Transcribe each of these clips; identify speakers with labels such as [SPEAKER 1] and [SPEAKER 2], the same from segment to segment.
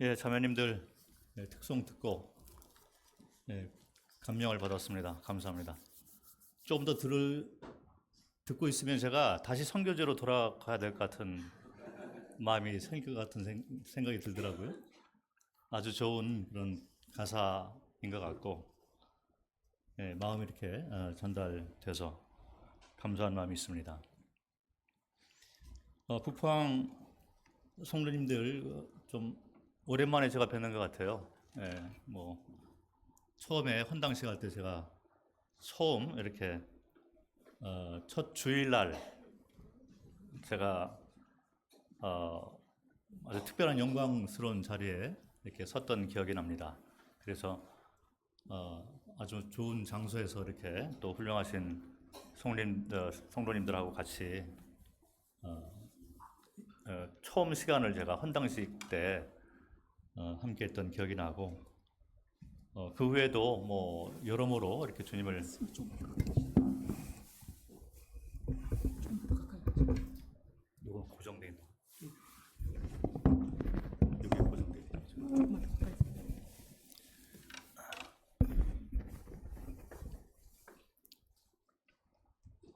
[SPEAKER 1] 예, 자매님들 특송 듣고 감명을 받았습니다. 감사합니다. 좀 더 듣고 있으면 제가 다시 선교제로 돌아가야 될 것 같은 마음이 생길 것 같은 생각이 들더라고요. 아주 좋은 그런 가사인 것 같고 마음이 이렇게 전달돼서 감사한 마음이 있습니다. 북방 성도님들 좀 오랜만에 제가 뵙는 것 같아요. 처음에 헌당식 할 때 제가 처음 이렇게 첫 주일날 제가 아주 특별한 영광스러운 자리에 이렇게 섰던 기억이 납니다. 그래서 아주 좋은 장소에서 이렇게 또 훌륭하신 성도님들하고 같이 처음 시간을 제가 헌당식 때 함께 했던 기억이 나고 그 후에도 뭐 여러모로 이렇게 주님을 이거 고정돼 있는 여기 고정돼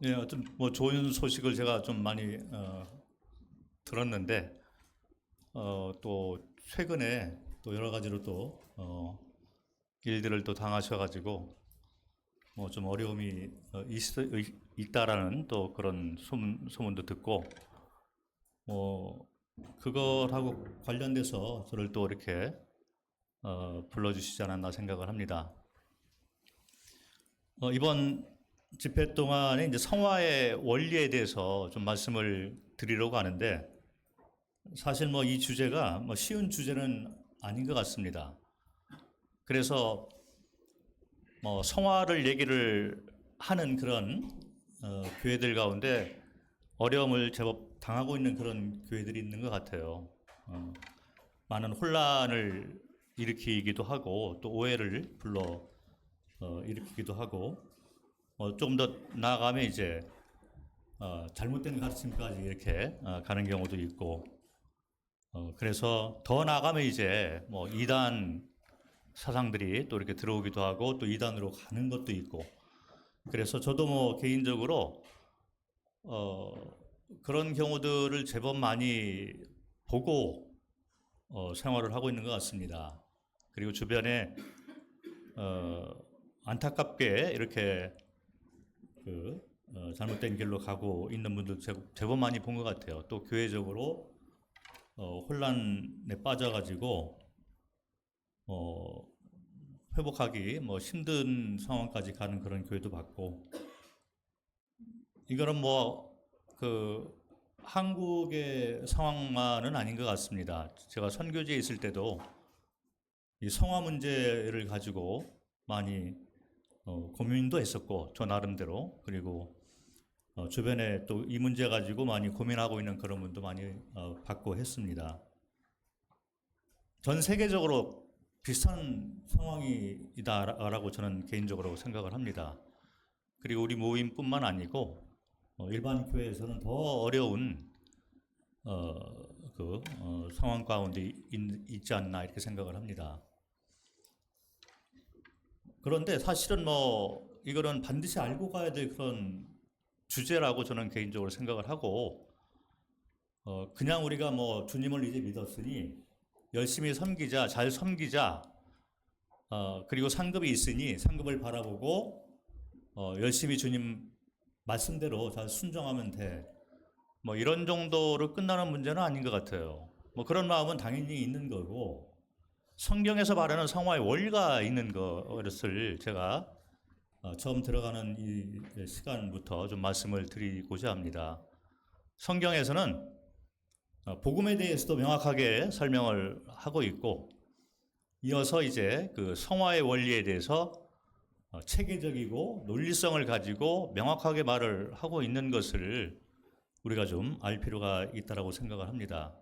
[SPEAKER 1] 있는 어떤 뭐 좋은 소식을 제가 좀 많이 들었는데 또 최근에 또 여러 가지로 또 일들을 또 당하셔가지고 뭐 좀 어려움이 있다라는 또 그런 소문도 듣고 뭐 그거하고 관련돼서 저를 또 이렇게 불러주시지 않았나 생각을 합니다. 이번 집회 동안에 이제 성화의 원리에 대해서 좀 말씀을 드리려고 하는데 사실 뭐 이 주제가 뭐 쉬운 주제는 아닌 것 같습니다. 그래서 뭐 성화를 얘기를 하는 그런 교회들 가운데 어려움을 제법 당하고 있는 그런 교회들이 있는 것 같아요. 많은 혼란을 일으키기도 하고 또 오해를 불러 일으키기도 하고 조금 더 나아가면 이제 잘못된 가르침까지 이렇게 가는 경우도 있고 그래서 더 나아가면 이제 뭐 이단 사상들이 또 이렇게 들어오기도 하고 또 이단으로 가는 것도 있고 그래서 저도 뭐 개인적으로 그런 경우들을 제법 많이 보고 생활을 하고 있는 것 같습니다. 그리고 주변에 안타깝게 이렇게 잘못된 길로 가고 있는 분들 제법 많이 본 것 같아요. 또 교회적으로 혼란에 빠져가지고 회복하기 뭐 힘든 상황까지 가는 그런 교회도 봤고 이거는 뭐 한국의 상황만은 아닌 것 같습니다. 제가 선교지에 있을 때도 이 성화 문제를 가지고 많이 고민도 했었고 저 나름대로 그리고 주변에 또 이 문제 가지고 많이 고민하고 있는 그런 분도 많이 봤고 했습니다. 전 세계적으로 비슷한 상황이다라고 저는 개인적으로 생각을 합니다. 그리고 우리 모임뿐만 아니고 일반 교회에서는 더 어려운 상황 가운데 있지 않나 이렇게 생각을 합니다. 그런데 사실은 뭐 이거는 반드시 알고 가야 될 그런 주제라고 저는 개인적으로 생각을 하고 그냥 우리가 뭐 주님을 이제 믿었으니 열심히 섬기자, 잘 섬기자, 그리고 상급이 있으니 상급을 바라보고 열심히 주님 말씀대로 잘 순종하면 돼. 뭐 이런 정도로 끝나는 문제는 아닌 것 같아요. 뭐 그런 마음은 당연히 있는 거고 성경에서 말하는 성화의 원리가 있는 것을 제가 처음 들어가는 이 시간부터 좀 말씀을 드리고자 합니다. 성경에서는 복음에 대해서도 명확하게 설명을 하고 있고 이어서 이제 그 성화의 원리에 대해서 체계적이고 논리성을 가지고 명확하게 말을 하고 있는 것을 우리가 좀 알 필요가 있다고 생각을 합니다.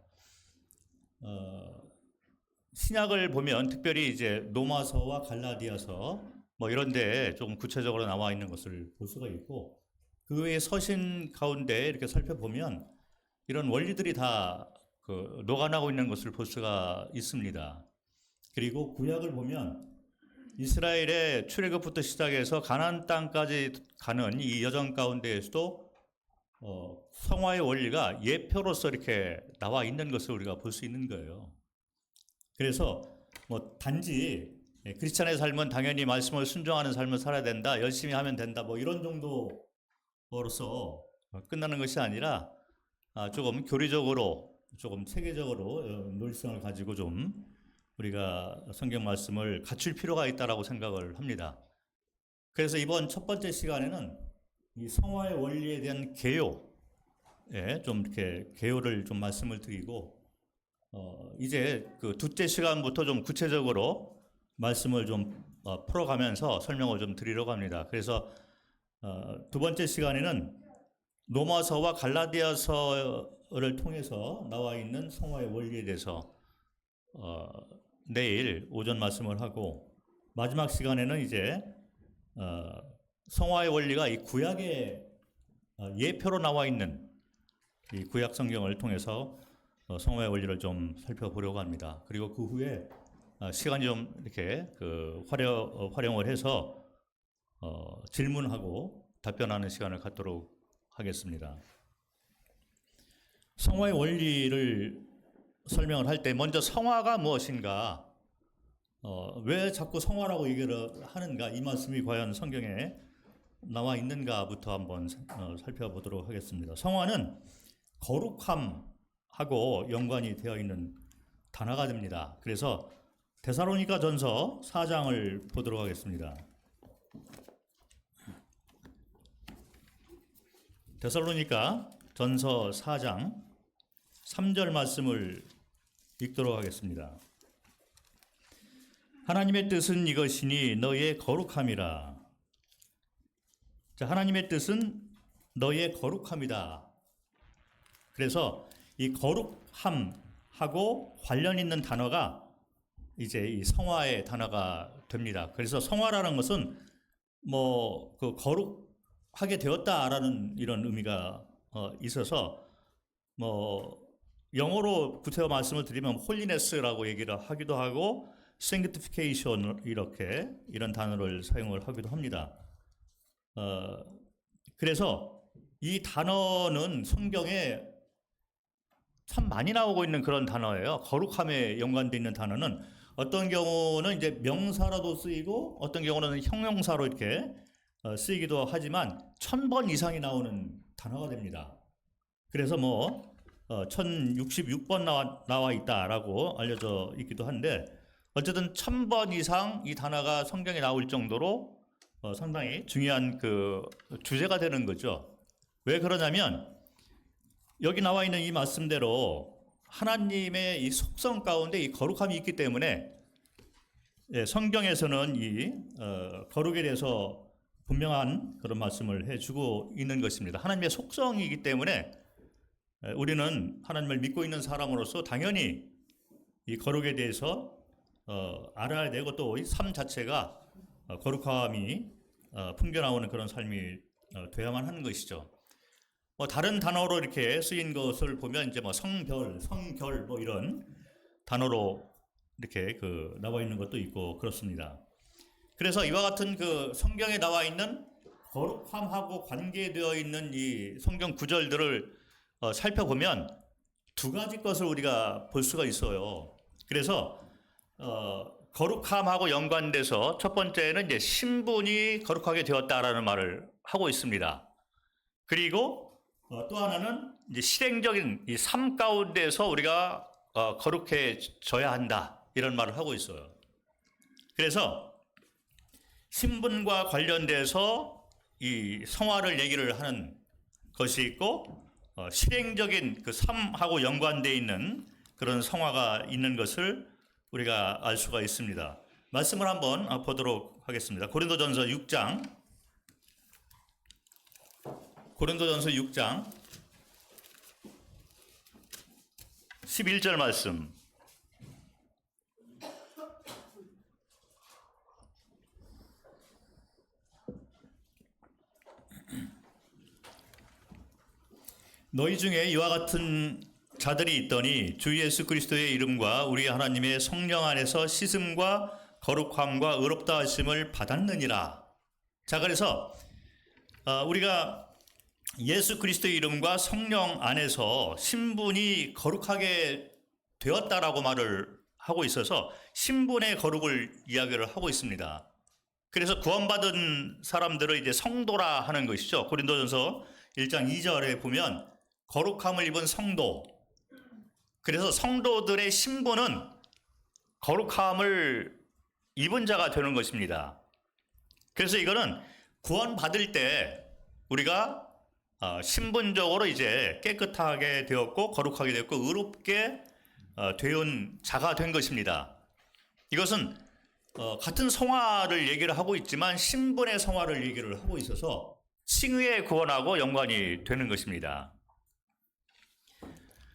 [SPEAKER 1] 신약을 보면 특별히 이제 로마서와 갈라디아서 뭐 이런 데에 조금 구체적으로 나와 있는 것을 볼 수가 있고 그 외에 서신 가운데 이렇게 살펴보면 이런 원리들이 다 녹아나고 있는 것을 볼 수가 있습니다. 그리고 구약을 보면 이스라엘의 출애굽부터 시작해서 가나안 땅까지 가는 이 여정 가운데에서도 성화의 원리가 예표로서 이렇게 나와 있는 것을 우리가 볼 수 있는 거예요. 그래서 뭐 단지 크리스찬의 삶은 당연히 말씀을 순종하는 삶을 살아야 된다, 열심히 하면 된다, 뭐 이런 정도로서 끝나는 것이 아니라 조금 교리적으로, 조금 체계적으로 논리성을 가지고 좀 우리가 성경 말씀을 갖출 필요가 있다라고 생각을 합니다. 그래서 이번 첫 번째 시간에는 이 성화의 원리에 대한 개요에 좀 이렇게 개요를 좀 말씀을 드리고, 이제 그 둘째 시간부터 좀 구체적으로 말씀을 좀 풀어가면서 설명을 좀 드리려고 합니다. 그래서 두 번째 시간에는 로마서와 갈라디아서를 통해서 나와 있는 성화의 원리에 대해서 내일 오전 말씀을 하고, 마지막 시간에는 이제 성화의 원리가 이 구약의 예표로 나와 있는 이 구약 성경을 통해서 성화의 원리를 좀 살펴보려고 합니다. 그리고 그 후에 시간이 좀 이렇게 활용을 해서 질문하고 답변하는 시간을 갖도록 하겠습니다. 성화의 원리를 설명을 할 때 먼저 성화가 무엇인가, 왜 자꾸 성화라고 얘기를 하는가, 이 말씀이 과연 성경에 나와 있는가부터 한번 살펴보도록 하겠습니다. 성화는 거룩함하고 연관이 되어 있는 단어가 됩니다. 그래서 데살로니가 전서 4장을 보도록 하겠습니다. 데살로니가 전서 4장 3절 말씀을 읽도록 하겠습니다. 하나님의 뜻은 이것이니 너희의 거룩함이라. 자, 하나님의 뜻은 너희의 거룩함이다. 그래서 이 거룩함하고 관련 있는 단어가 이제 이 성화의 단어가 됩니다. 그래서 성화라는 것은 뭐 그 거룩하게 되었다라는 이런 의미가 있어서, 뭐 영어로 구체적으로 말씀을 드리면 홀리네스라고 얘기를 하기도 하고 sanctification 이렇게 이런 단어를 사용을 하기도 합니다. 그래서 이 단어는 성경에 참 많이 나오고 있는 그런 단어예요. 거룩함에 연관되어 있는 단어는 어떤 경우는 이제 명사로도 쓰이고 어떤 경우는 형용사로 이렇게 쓰이기도 하지만 1000번 이상이 나오는 단어가 됩니다. 그래서 뭐 1066번 나와 있다라고 알려져 있기도 한데, 어쨌든 1000번 이상 이 단어가 성경에 나올 정도로 상당히 중요한 그 주제가 되는 거죠. 왜 그러냐면 여기 나와 있는 이 말씀대로 하나님의 이 속성 가운데 이 거룩함이 있기 때문에 성경에서는 이 거룩에 대해서 분명한 그런 말씀을 해주고 있는 것입니다. 하나님의 속성이기 때문에 우리는 하나님을 믿고 있는 사람으로서 당연히 이 거룩에 대해서 알아야 되고, 또 이 삶 자체가 거룩함이 풍겨나오는 그런 삶이 되어야만 하는 것이죠. 뭐 다른 단어로 이렇게 쓰인 것을 보면 이제 뭐 성별, 성결 뭐 이런 단어로 이렇게 나와 있는 것도 있고 그렇습니다. 그래서 이와 같은 그 성경에 나와 있는 거룩함하고 관계되어 있는 이 성경 구절들을 살펴보면 두 가지 것을 우리가 볼 수가 있어요. 그래서 거룩함하고 연관돼서 첫 번째는 이제 신분이 거룩하게 되었다라는 말을 하고 있습니다. 그리고 또 하나는 이제 실행적인 이 삶 가운데서 우리가 거룩해져야 한다, 이런 말을 하고 있어요. 그래서 신분과 관련돼서 이 성화를 얘기를 하는 것이 있고, 실행적인 그 삶하고 연관되어 있는 그런 성화가 있는 것을 우리가 알 수가 있습니다. 말씀을 한번 보도록 하겠습니다. 고린도전서 6장 11절 말씀. 너희 중에 이와 같은 자들이 있더니 주 예수 그리스도의 이름과 우리 하나님의 성령 안에서 씻음과 거룩함과 의롭다 하심을 받았느니라. 자, 그래서 우리가 예수 그리스도의 이름과 성령 안에서 신분이 거룩하게 되었다라고 말을 하고 있어서 신분의 거룩을 이야기를 하고 있습니다. 그래서 구원받은 사람들을 이제 성도라 하는 것이죠. 고린도전서 1장 2절에 보면 거룩함을 입은 성도. 그래서 성도들의 신분은 거룩함을 입은 자가 되는 것입니다. 그래서 이거는 구원받을 때 우리가 신분적으로 이제 깨끗하게 되었고 거룩하게 되었고 의롭게 되온 자가 된 것입니다. 이것은 같은 성화를 얘기를 하고 있지만 신분의 성화를 얘기를 하고 있어서 칭의의 구원하고 연관이 되는 것입니다.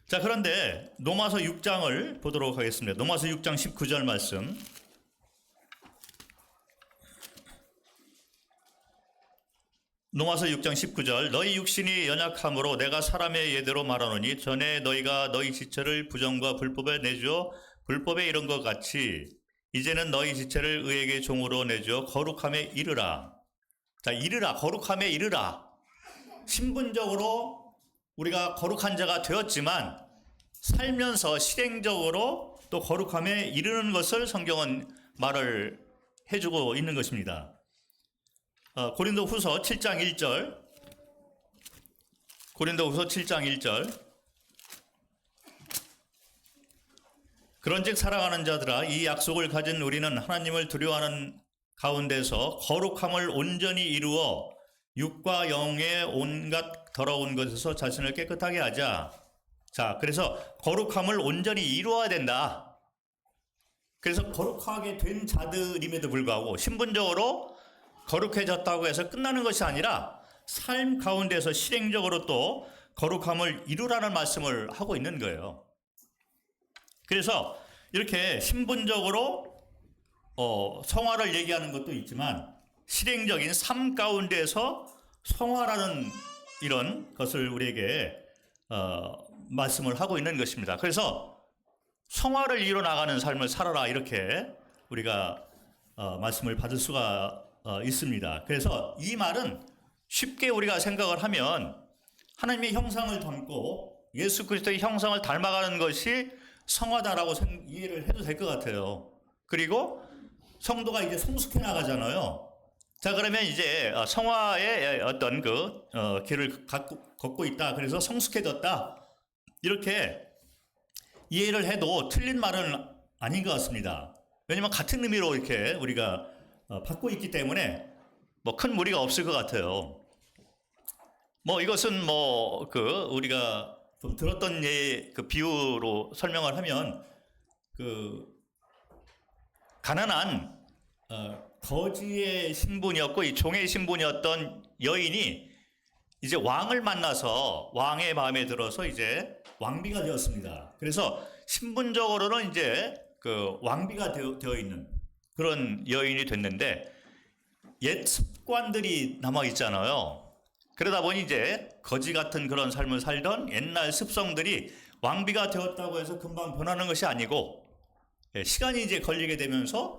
[SPEAKER 1] 자, 그런데 로마서 6장을 보도록 하겠습니다. 로마서 6장 19절 말씀. 로마서 6장 19절 너희 육신이 연약함으로 내가 사람의 예대로 말하노니 전에 너희가 너희 지체를 부정과 불법에 내주어 불법에 이른 것 같이 이제는 너희 지체를 의에게 종으로 내주어 거룩함에 이르라. 자, 이르라, 거룩함에 이르라. 신분적으로 우리가 거룩한 자가 되었지만 살면서 실행적으로 또 거룩함에 이르는 것을 성경은 말을 해주고 있는 것입니다. 고린도 후서 7장 1절. 고린도 후서 7장 1절. 그런즉 사랑하는 자들아 이 약속을 가진 우리는 하나님을 두려워하는 가운데서 거룩함을 온전히 이루어 육과 영의 온갖 더러운 것에서 자신을 깨끗하게 하자. 자, 그래서 거룩함을 온전히 이루어야 된다. 그래서 거룩하게 된 자들임에도 불구하고 신분적으로 거룩해졌다고 해서 끝나는 것이 아니라 삶 가운데서 실행적으로 또 거룩함을 이루라는 말씀을 하고 있는 거예요. 그래서 이렇게 신분적으로 성화를 얘기하는 것도 있지만 실행적인 삶 가운데서 성화라는 이런 것을 우리에게 말씀을 하고 있는 것입니다. 그래서 성화를 이뤄나가는 삶을 살아라 이렇게 우리가 말씀을 받을 수가 있습니다. 그래서 이 말은 쉽게 우리가 생각을 하면 하나님의 형상을 담고 예수 그리스도의 형상을 닮아가는 것이 성화다라고 이해를 해도 될 것 같아요. 그리고 성도가 이제 성숙해 나가잖아요. 자, 그러면 이제 성화의 어떤 그 길을 걷고 있다. 그래서 성숙해졌다. 이렇게 이해를 해도 틀린 말은 아닌 것 같습니다. 왜냐하면 같은 의미로 이렇게 우리가 받고 있기 때문에 뭐 큰 무리가 없을 것 같아요. 뭐 이것은 뭐 우리가 좀 들었던 그 비유로 설명을 하면 그 가난한 거지의 신분이었고 이 종의 신분이었던 여인이 이제 왕을 만나서 왕의 마음에 들어서 이제 왕비가 되었습니다. 그래서 신분적으로는 이제 그 왕비가 되어 있는 그런 여인이 됐는데 옛 습관들이 남아 있잖아요. 그러다 보니 이제 거지 같은 그런 삶을 살던 옛날 습성들이 왕비가 되었다고 해서 금방 변하는 것이 아니고 시간이 이제 걸리게 되면서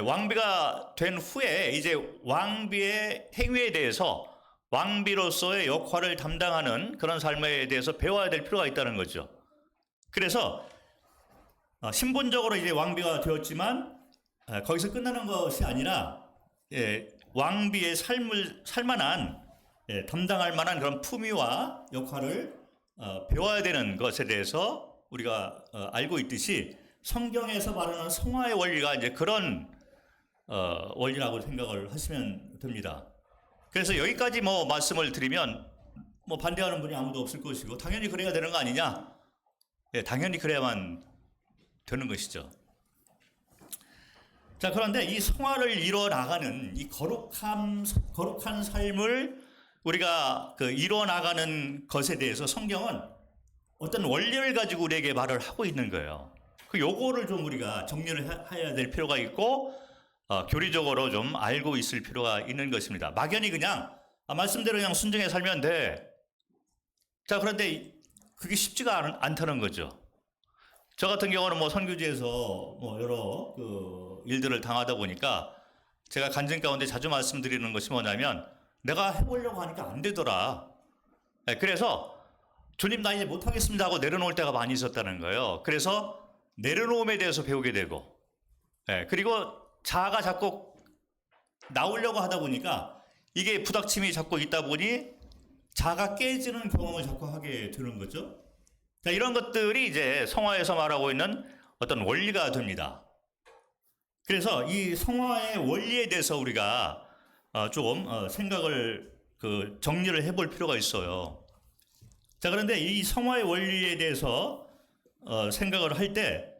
[SPEAKER 1] 왕비가 된 후에 이제 왕비의 행위에 대해서 왕비로서의 역할을 담당하는 그런 삶에 대해서 배워야 될 필요가 있다는 거죠. 그래서 신분적으로 이제 왕비가 되었지만 거기서 끝나는 것이 아니라 왕비의 삶을 살만한 담당할 만한 그런 품위와 역할을 배워야 되는 것에 대해서 우리가 알고 있듯이 성경에서 말하는 성화의 원리가 이제 그런 원리라고 생각을 하시면 됩니다. 그래서 여기까지 뭐 말씀을 드리면 뭐 반대하는 분이 아무도 없을 것이고 당연히 그래야 되는 거 아니냐? 당연히 그래야만 되는 것이죠. 자, 그런데 이 성화를 이뤄 나가는 이 거룩한 삶을 우리가 이뤄 나가는 것에 대해서 성경은 어떤 원리를 가지고 우리에게 말을 하고 있는 거예요. 요거를 좀 우리가 정리를 해야 될 필요가 있고 교리적으로 좀 알고 있을 필요가 있는 것입니다. 막연히 그냥 말씀대로 그냥 순종해 살면 돼. 자, 그런데 그게 쉽지가 않다는 거죠. 저 같은 경우는 뭐 선교지에서 뭐 여러 그 일들을 당하다 보니까 제가 간증 가운데 자주 말씀드리는 것이 뭐냐면 내가 해보려고 하니까 안 되더라. 그래서 주님 나 이제 못하겠습니다 하고 내려놓을 때가 많이 있었다는 거예요. 그래서 내려놓음에 대해서 배우게 되고 그리고 자아가 자꾸 나오려고 하다 보니까 이게 부닥침이 자꾸 있다 보니 자아가 깨지는 경험을 자꾸 하게 되는 거죠. 자, 이런 것들이 이제 성화에서 말하고 있는 어떤 원리가 됩니다. 그래서 이 성화의 원리에 대해서 우리가 조금 생각을 정리를 해볼 필요가 있어요. 자, 그런데 이 성화의 원리에 대해서 생각을 할 때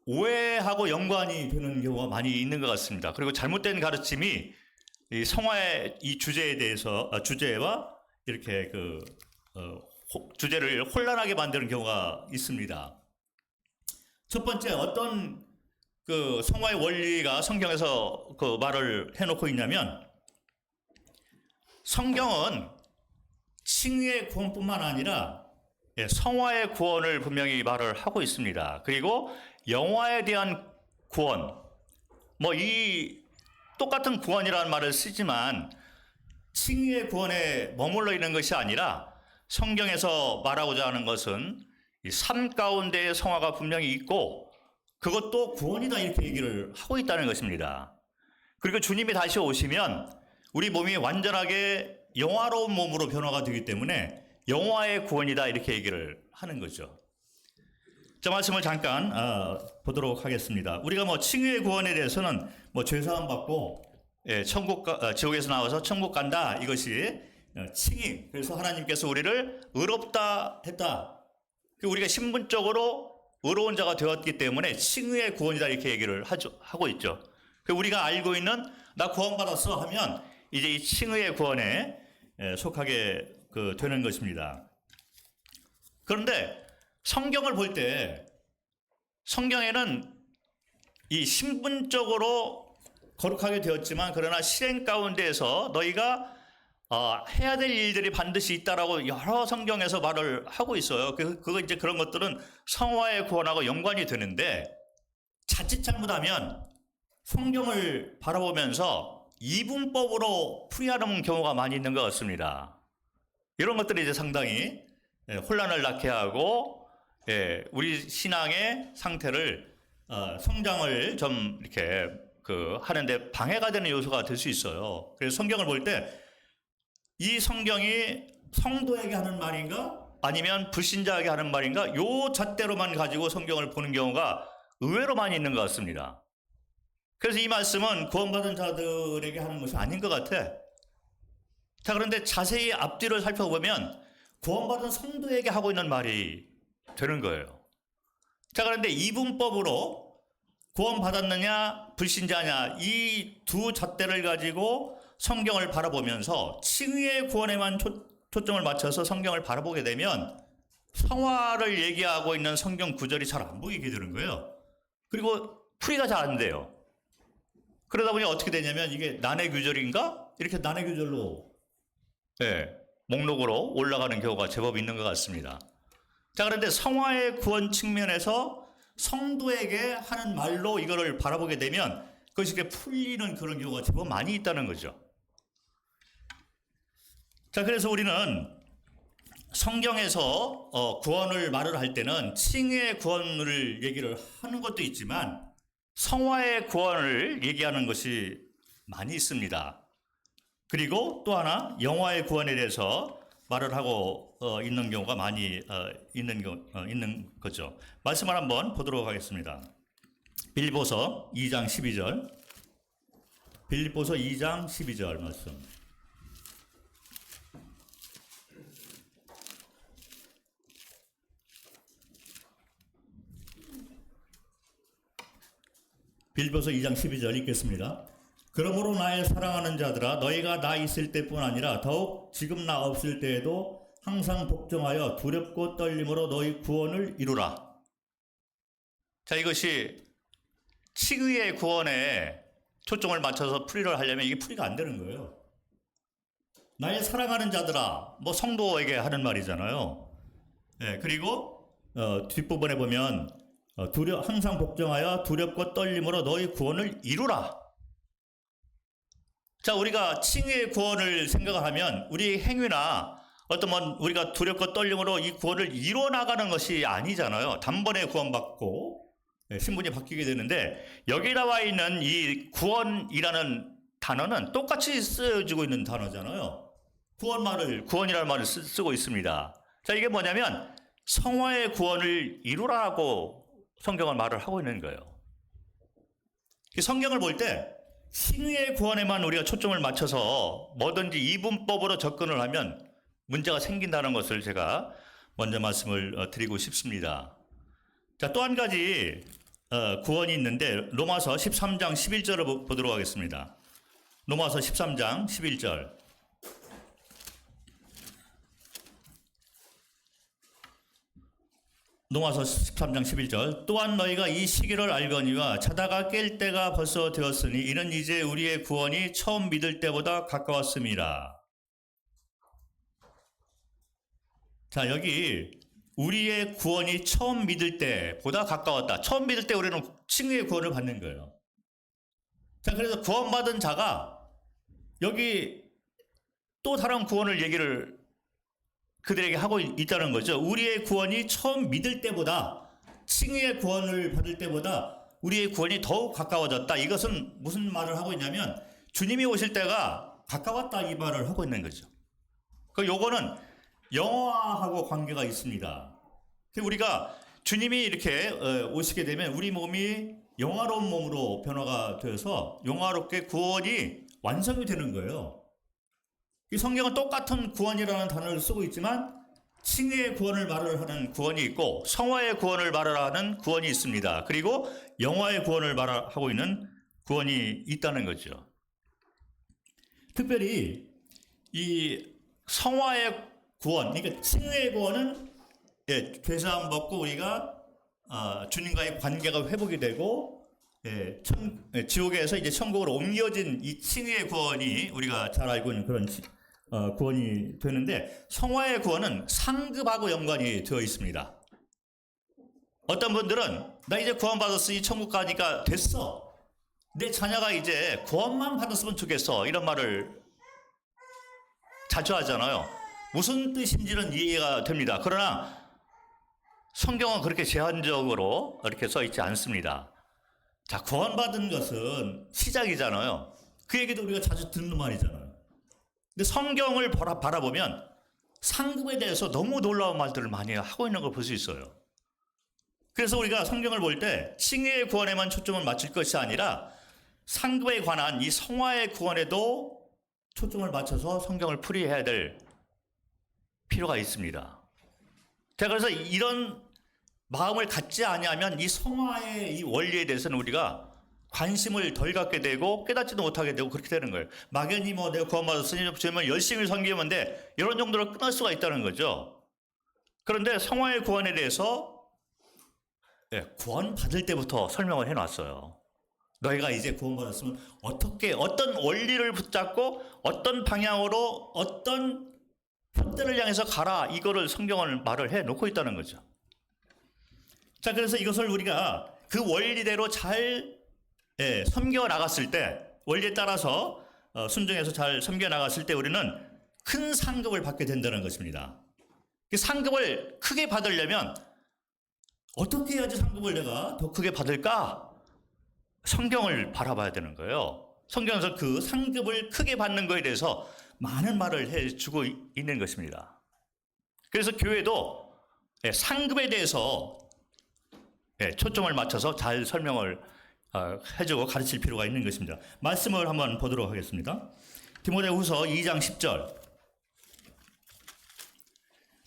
[SPEAKER 1] 오해하고 연관이 되는 경우가 많이 있는 것 같습니다. 그리고 잘못된 가르침이 이 성화의 이 주제에 대해서 주제와 이렇게 주제를 혼란하게 만드는 경우가 있습니다. 첫 번째 어떤 성화의 원리가 성경에서 말을 해놓고 있냐면 성경은 칭의의 구원뿐만 아니라 성화의 구원을 분명히 말을 하고 있습니다. 그리고 영화에 대한 구원, 뭐 이 똑같은 구원이라는 말을 쓰지만 칭의의 구원에 머물러 있는 것이 아니라 성경에서 말하고자 하는 것은 이 삶 가운데의 성화가 분명히 있고 그것도 구원이다 이렇게 얘기를 하고 있다는 것입니다. 그리고 주님이 다시 오시면 우리 몸이 완전하게 영화로운 몸으로 변화가 되기 때문에 영화의 구원이다 이렇게 얘기를 하는 거죠. 저 말씀을 잠깐 보도록 하겠습니다. 우리가 뭐 칭의의 구원에 대해서는 뭐 죄사함 받고 지옥에서 나와서 천국 간다 이것이 칭의. 그래서 하나님께서 우리를 의롭다 했다. 우리가 신분적으로 의로운 자가 되었기 때문에 칭의의 구원이다 이렇게 얘기를 하고 있죠. 우리가 알고 있는 나 구원받았어 하면 이제 이 칭의의 구원에 속하게 되는 것입니다. 그런데 성경을 볼 때 성경에는 이 신분적으로 거룩하게 되었지만 그러나 실행 가운데에서 너희가 해야 될 일들이 반드시 있다라고 여러 성경에서 말을 하고 있어요. 그거 이제 그런 것들은 성화의 구원하고 연관이 되는데 자칫 잘못하면 성경을 바라보면서 이분법으로 풀이하는 경우가 많이 있는 것 같습니다. 이런 것들이 이제 상당히 혼란을 낳게 하고 우리 신앙의 상태를 성장을 좀 이렇게 하는데 방해가 되는 요소가 될 수 있어요. 그래서 성경을 볼 때 이 성경이 성도에게 하는 말인가 아니면 불신자에게 하는 말인가 요 잣대로만 가지고 성경을 보는 경우가 의외로 많이 있는 것 같습니다. 그래서 이 말씀은 구원받은 자들에게 하는 것이 아닌 것 같아. 자, 그런데 자세히 앞뒤를 살펴보면 구원받은 성도에게 하고 있는 말이 되는 거예요. 자, 그런데 이분법으로 구원받았느냐 불신자냐 이 두 잣대를 가지고 성경을 바라보면서 칭의의 구원에만 초점을 맞춰서 성경을 바라보게 되면 성화를 얘기하고 있는 성경 구절이 잘 안 보이게 되는 거예요. 그리고 풀이가 잘 안 돼요. 그러다 보니 어떻게 되냐면 이게 난해 규절인가? 이렇게 난해 규절로 목록으로 올라가는 경우가 제법 있는 것 같습니다. 자, 그런데 성화의 구원 측면에서 성도에게 하는 말로 이거를 바라보게 되면 그것이 이렇게 풀리는 그런 경우가 제법 많이 있다는 거죠. 자, 그래서 우리는 성경에서 구원을 말을 할 때는 칭의의 구원을 얘기를 하는 것도 있지만 성화의 구원을 얘기하는 것이 많이 있습니다. 그리고 또 하나 영화의 구원에 대해서 말을 하고 있는 경우가 많이 있는 거죠. 말씀을 한번 보도록 하겠습니다. 빌립보서 2장 12절. 빌립보서 2장 12절 말씀. 빌립보서 2장 12절 읽겠습니다. 그러므로 나의 사랑하는 자들아 너희가 나 있을 때뿐 아니라 더욱 지금 나 없을 때에도 항상 복종하여 두렵고 떨림으로 너희 구원을 이루라. 자, 이것이 칭의의 구원에 초점을 맞춰서 풀이를 하려면 이게 풀이가 안 되는 거예요. 나의 사랑하는 자들아, 뭐 성도에게 하는 말이잖아요. 예, 그리고 뒷부분에 보면 항상 복종하여 두렵고 떨림으로 너희 구원을 이루라. 자, 우리가 칭의의 구원을 생각하면 우리 행위나 어떤 우리가 두렵고 떨림으로 이 구원을 이루어 나가는 것이 아니잖아요. 단번에 구원받고 신분이 바뀌게 되는데, 여기 나와 있는 이 구원이라는 단어는 똑같이 쓰여지고 있는 단어잖아요. 구원이라는 말을 쓰고 있습니다. 자, 이게 뭐냐면 성화의 구원을 이루라고 성경은 말을 하고 있는 거예요. 성경을 볼 때 칭의의 구원에만 우리가 초점을 맞춰서 뭐든지 이분법으로 접근을 하면 문제가 생긴다는 것을 제가 먼저 말씀을 드리고 싶습니다. 자, 또 한 가지 구원이 있는데 로마서 13장 11절을 보도록 하겠습니다. 로마서 13장 11절. 로마서 13장 11절. 또한 너희가 이 시기를 알거니와 자다가 깰 때가 벌써 되었으니 이는 이제 우리의 구원이 처음 믿을 때보다 가까웠습니다. 자, 여기 우리의 구원이 처음 믿을 때보다 가까웠다. 처음 믿을 때 우리는 칭의의 구원을 받는 거예요. 자, 그래서 구원받은 자가 여기 또 다른 구원을 얘기를 그들에게 하고 있다는 거죠. 우리의 구원이 처음 믿을 때보다, 칭의의 구원을 받을 때보다 우리의 구원이 더욱 가까워졌다. 이것은 무슨 말을 하고 있냐면 주님이 오실 때가 가까웠다, 이 말을 하고 있는 거죠. 요거는 영화하고 관계가 있습니다. 우리가 주님이 이렇게 오시게 되면 우리 몸이 영화로운 몸으로 변화가 되어서 영화롭게 구원이 완성이 되는 거예요. 이 성경은 똑같은 구원이라는 단어를 쓰고 있지만 칭의의 구원을 말을 하는 구원이 있고 성화의 구원을 말하는 구원이 있습니다. 그리고 영화의 구원을 말하고 있는 구원이 있다는 거죠. 특별히 이 성화의 구원, 그러니까 칭의의 구원은 죄사함 받고 우리가 주님과의 관계가 회복이 되고 지옥에서 이제 천국으로 옮겨진 이 칭의의 구원이 우리가 잘 알고 있는 그런 구원이 되는데, 성화의 구원은 상급하고 연관이 되어 있습니다. 어떤 분들은 나 이제 구원받았으니 천국 가니까 됐어, 내 자녀가 이제 구원만 받았으면 좋겠어, 이런 말을 자주 하잖아요. 무슨 뜻인지는 이해가 됩니다. 그러나 성경은 그렇게 제한적으로 이렇게 써 있지 않습니다. 자, 구원받은 것은 시작이잖아요. 그 얘기도 우리가 자주 듣는 말이잖아요. 근데 성경을 바라보면 상급에 대해서 너무 놀라운 말들을 많이 하고 있는 걸 볼 수 있어요. 그래서 우리가 성경을 볼 때 칭의의 구원에만 초점을 맞출 것이 아니라 상급에 관한 이 성화의 구원에도 초점을 맞춰서 성경을 풀이해야 될 필요가 있습니다. 자, 그래서 이런 마음을 갖지 아니하면 이 성화의 이 원리에 대해서는 우리가 관심을 덜 갖게 되고 깨닫지도 못하게 되고 그렇게 되는 거예요. 막연히 내가 구원받았으니 주님을 열심히 섬기면 돼, 이런 정도로 끝날 수가 있다는 거죠. 그런데 성화의 구원에 대해서 구원받을 때부터 설명을 해놨어요. 너희가 이제 구원받았으면 어떤 원리를 붙잡고 어떤 방향으로 어떤 표대를 향해서 가라, 이거를 성경은 말을 해놓고 있다는 거죠. 자, 그래서 이것을 우리가 그 원리대로 잘 섬겨 나갔을 때, 원리에 따라서 순종해서 잘 섬겨 나갔을 때 우리는 큰 상급을 받게 된다는 것입니다. 그 상급을 크게 받으려면 어떻게 해야지 상급을 내가 더 크게 받을까? 성경을 바라봐야 되는 거예요. 성경에서 그 상급을 크게 받는 것에 대해서 많은 말을 해주고 있는 것입니다. 그래서 교회도 상급에 대해서 초점을 맞춰서 잘 설명을 해주고 가르칠 필요가 있는 것입니다. 말씀을 한번 보도록 하겠습니다. 디모데후서 2장 10절.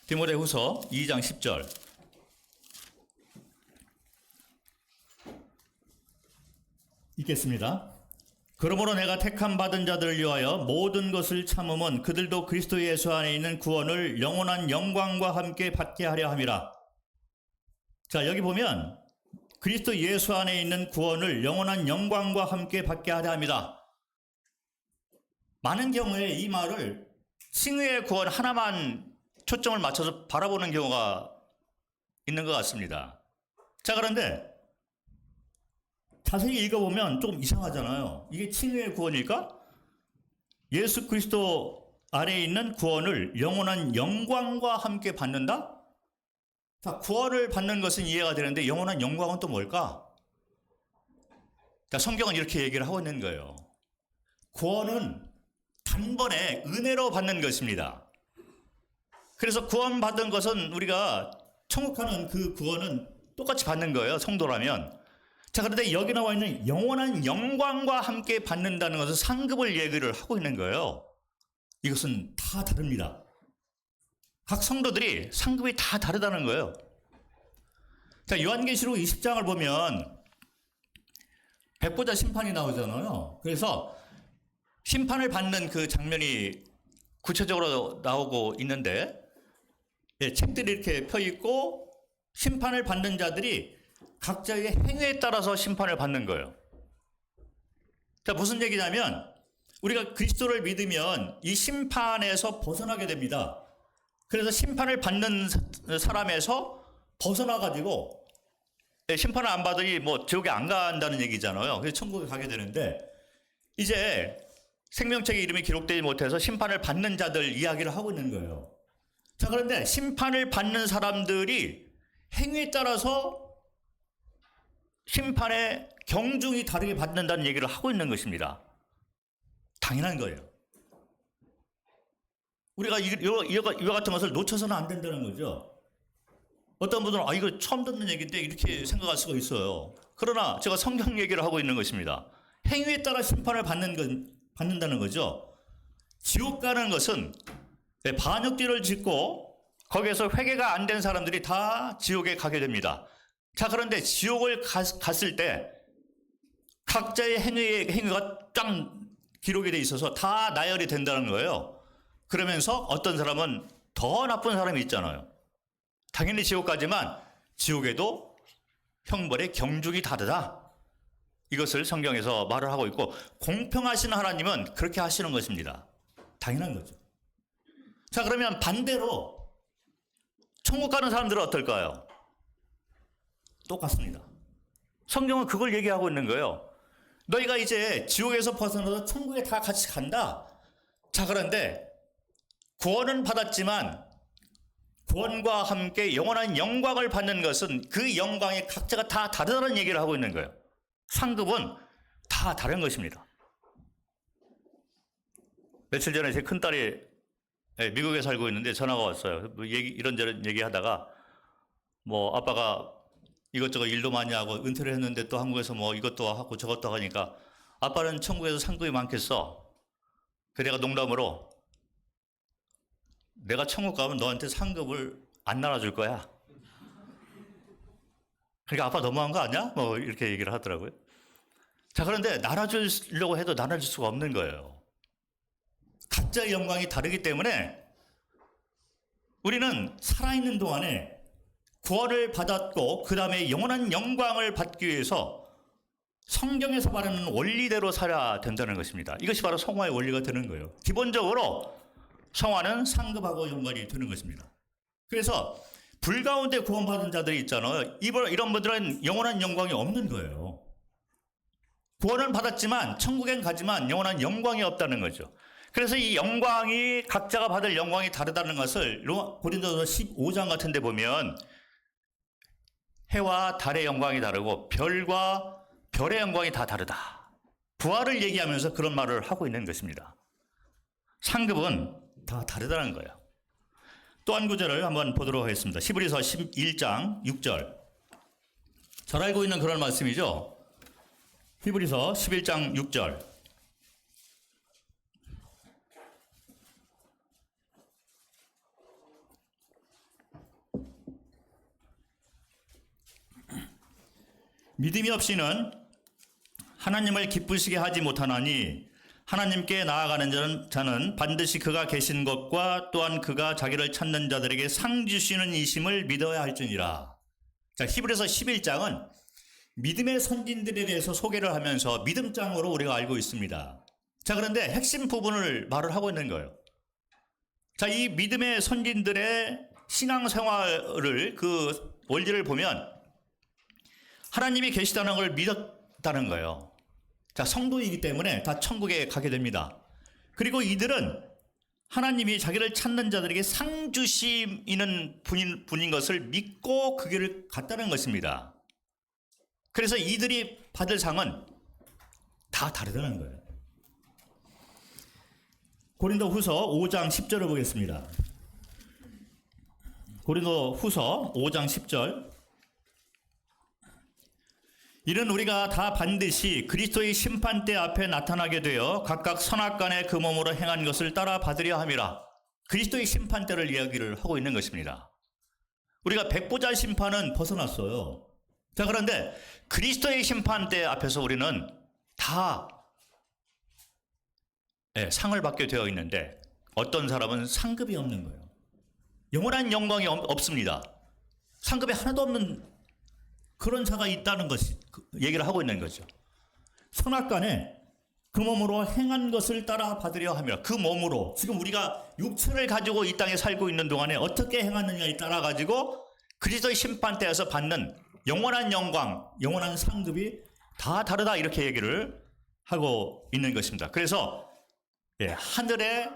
[SPEAKER 1] 디모데후서 2장 10절. 읽겠습니다. 그러므로 내가 택함 받은 자들을 위하여 모든 것을 참음은 그들도 그리스도 예수 안에 있는 구원을 영원한 영광과 함께 받게 하려 함이라. 자, 여기 보면 그리스도 예수 안에 있는 구원을 영원한 영광과 함께 받게 하려 합니다. 많은 경우에 이 말을 칭의의 구원 하나만 초점을 맞춰서 바라보는 경우가 있는 것 같습니다. 자, 그런데 자세히 읽어보면 좀 이상하잖아요. 이게 칭의의 구원일까? 예수 그리스도 안에 있는 구원을 영원한 영광과 함께 받는다? 자, 구원을 받는 것은 이해가 되는데 영원한 영광은 또 뭘까? 자, 성경은 이렇게 얘기를 하고 있는 거예요. 구원은 단번에 은혜로 받는 것입니다. 그래서 구원받은 것은 우리가 천국 가는 그 구원은 똑같이 받는 거예요. 성도라면. 자, 그런데 여기 나와 있는 영원한 영광과 함께 받는다는 것은 상급을 얘기를 하고 있는 거예요. 이것은 다 다릅니다. 각 성도들이 상급이 다 다르다는 거예요. 자, 요한계시록 20장을 보면 백보자 심판이 나오잖아요. 그래서 심판을 받는 그 장면이 구체적으로 나오고 있는데, 책들이 이렇게 펴 있고 심판을 받는 자들이 각자의 행위에 따라서 심판을 받는 거예요. 자, 무슨 얘기냐면 우리가 그리스도를 믿으면 이 심판에서 벗어나게 됩니다. 그래서 심판을 받는 사람에서 벗어나가지고 심판을 안 받으니 뭐 지옥에 안 간다는 얘기잖아요. 그래서 천국에 가게 되는데, 이제 생명책의 이름이 기록되지 못해서 심판을 받는 자들 이야기를 하고 있는 거예요. 자, 그런데 심판을 받는 사람들이 행위에 따라서 심판의 경중이 다르게 받는다는 얘기를 하고 있는 것입니다. 당연한 거예요. 우리가 이와 같은 것을 놓쳐서는 안 된다는 거죠. 어떤 분들은 이거 처음 듣는 얘기인데 이렇게 생각할 수가 있어요. 그러나 제가 성경 얘기를 하고 있는 것입니다. 행위에 따라 심판을 받는다는 거죠. 지옥 가는 것은 반역죄를 짓고 거기에서 회개가 안 된 사람들이 다 지옥에 가게 됩니다. 자, 그런데 지옥을 갔을 때 각자의 행위가 쫙 기록이 돼 있어서 다 나열이 된다는 거예요. 그러면서 어떤 사람은 더 나쁜 사람이 있잖아요. 당연히 지옥 가지만 지옥에도 형벌의 경중이 다르다. 이것을 성경에서 말을 하고 있고, 공평하신 하나님은 그렇게 하시는 것입니다. 당연한 거죠. 자, 그러면 반대로 천국 가는 사람들은 어떨까요? 똑같습니다. 성경은 그걸 얘기하고 있는 거예요. 너희가 이제 지옥에서 벗어나서 천국에 다 같이 간다. 자, 그런데 구원은 받았지만 구원과 함께 영원한 영광을 받는 것은 그 영광의 각자가 다 다르다는 얘기를 하고 있는 거예요. 상급은 다 다른 것입니다. 며칠 전에 제 큰딸이 미국에 살고 있는데 전화가 왔어요. 이런저런 얘기하다가 뭐 아빠가 이것저것 일도 많이 하고 은퇴를 했는데 또 한국에서 뭐 이것도 하고 저것도 하니까 아빠는 천국에서 상급이 많겠어. 그 내가 농담으로 내가 천국 가면 너한테 상급을 안 나눠줄 거야. 그러니까 아빠 너무한 거 아니야? 뭐 이렇게 얘기를 하더라고요. 자, 그런데 나눠주려고 해도 나눠줄 수가 없는 거예요. 각자의 영광이 다르기 때문에 우리는 살아있는 동안에 구원을 받았고 그 다음에 영원한 영광을 받기 위해서 성경에서 말하는 원리대로 살아야 된다는 것입니다. 이것이 바로 성화의 원리가 되는 거예요. 기본적으로 성화는 상급하고 연관이 되는 것입니다. 그래서 불 가운데 구원받은 자들이 있잖아요. 이런 분들은 영원한 영광이 없는 거예요. 구원은 받았지만 천국엔 가지만 영원한 영광이 없다는 거죠. 그래서 이 영광이 각자가 받을 영광이 다르다는 것을 고린도서 15장 같은 데 보면 해와 달의 영광이 다르고 별과 별의 영광이 다 다르다. 부활을 얘기하면서 그런 말을 하고 있는 것입니다. 상급은 다 다르다는 거예요. 또 한 구절을 한번 보도록 하겠습니다. 히브리서 11장 6절. 잘 알고 있는 그런 말씀이죠. 히브리서 11장 6절. 믿음이 없이는 하나님을 기쁘시게 하지 못하나니 하나님께 나아가는 자는 반드시 그가 계신 것과 또한 그가 자기를 찾는 자들에게 상 주시는 이심을 믿어야 할지니라. 자, 히브리서 11장은 믿음의 선진들에 대해서 소개를 하면서 믿음장으로 우리가 알고 있습니다. 자, 그런데 핵심 부분을 말을 하고 있는 거예요. 자, 이 믿음의 선진들의 신앙생활을 그 원리를 보면 하나님이 계시다는 걸 믿었다는 거예요. 자, 성도이기 때문에 다 천국에 가게 됩니다. 그리고 이들은 하나님이 자기를 찾는 자들에게 상 주시는 분인 것을 믿고 그 길을 갔다는 것입니다. 그래서 이들이 받을 상은 다 다르다는 거예요. 고린도후서 5장 10절을 보겠습니다. 고린도후서 5장 10절. 이는 우리가 다 반드시 그리스도의 심판대 앞에 나타나게 되어 각각 선악간에 그 몸으로 행한 것을 따라 받으려 함이라. 그리스도의 심판대를 이야기를 하고 있는 것입니다. 우리가 백보자 심판은 벗어났어요. 자, 그런데 그리스도의 심판대 앞에서 우리는 다 상을 받게 되어 있는데 어떤 사람은 상급이 없는 거예요. 영원한 영광이 없습니다. 상급이 하나도 없는 그런 자가 있다는 것이 얘기를 하고 있는 거죠. 선악간에 그 몸으로 행한 것을 따라 받으려 하며, 그 몸으로 지금 우리가 육체를 가지고 이 땅에 살고 있는 동안에 어떻게 행하느냐에 따라 가지고 그리스도의 심판대에서 받는 영원한 영광, 영원한 상급이 다 다르다, 이렇게 얘기를 하고 있는 것입니다. 그래서 하늘에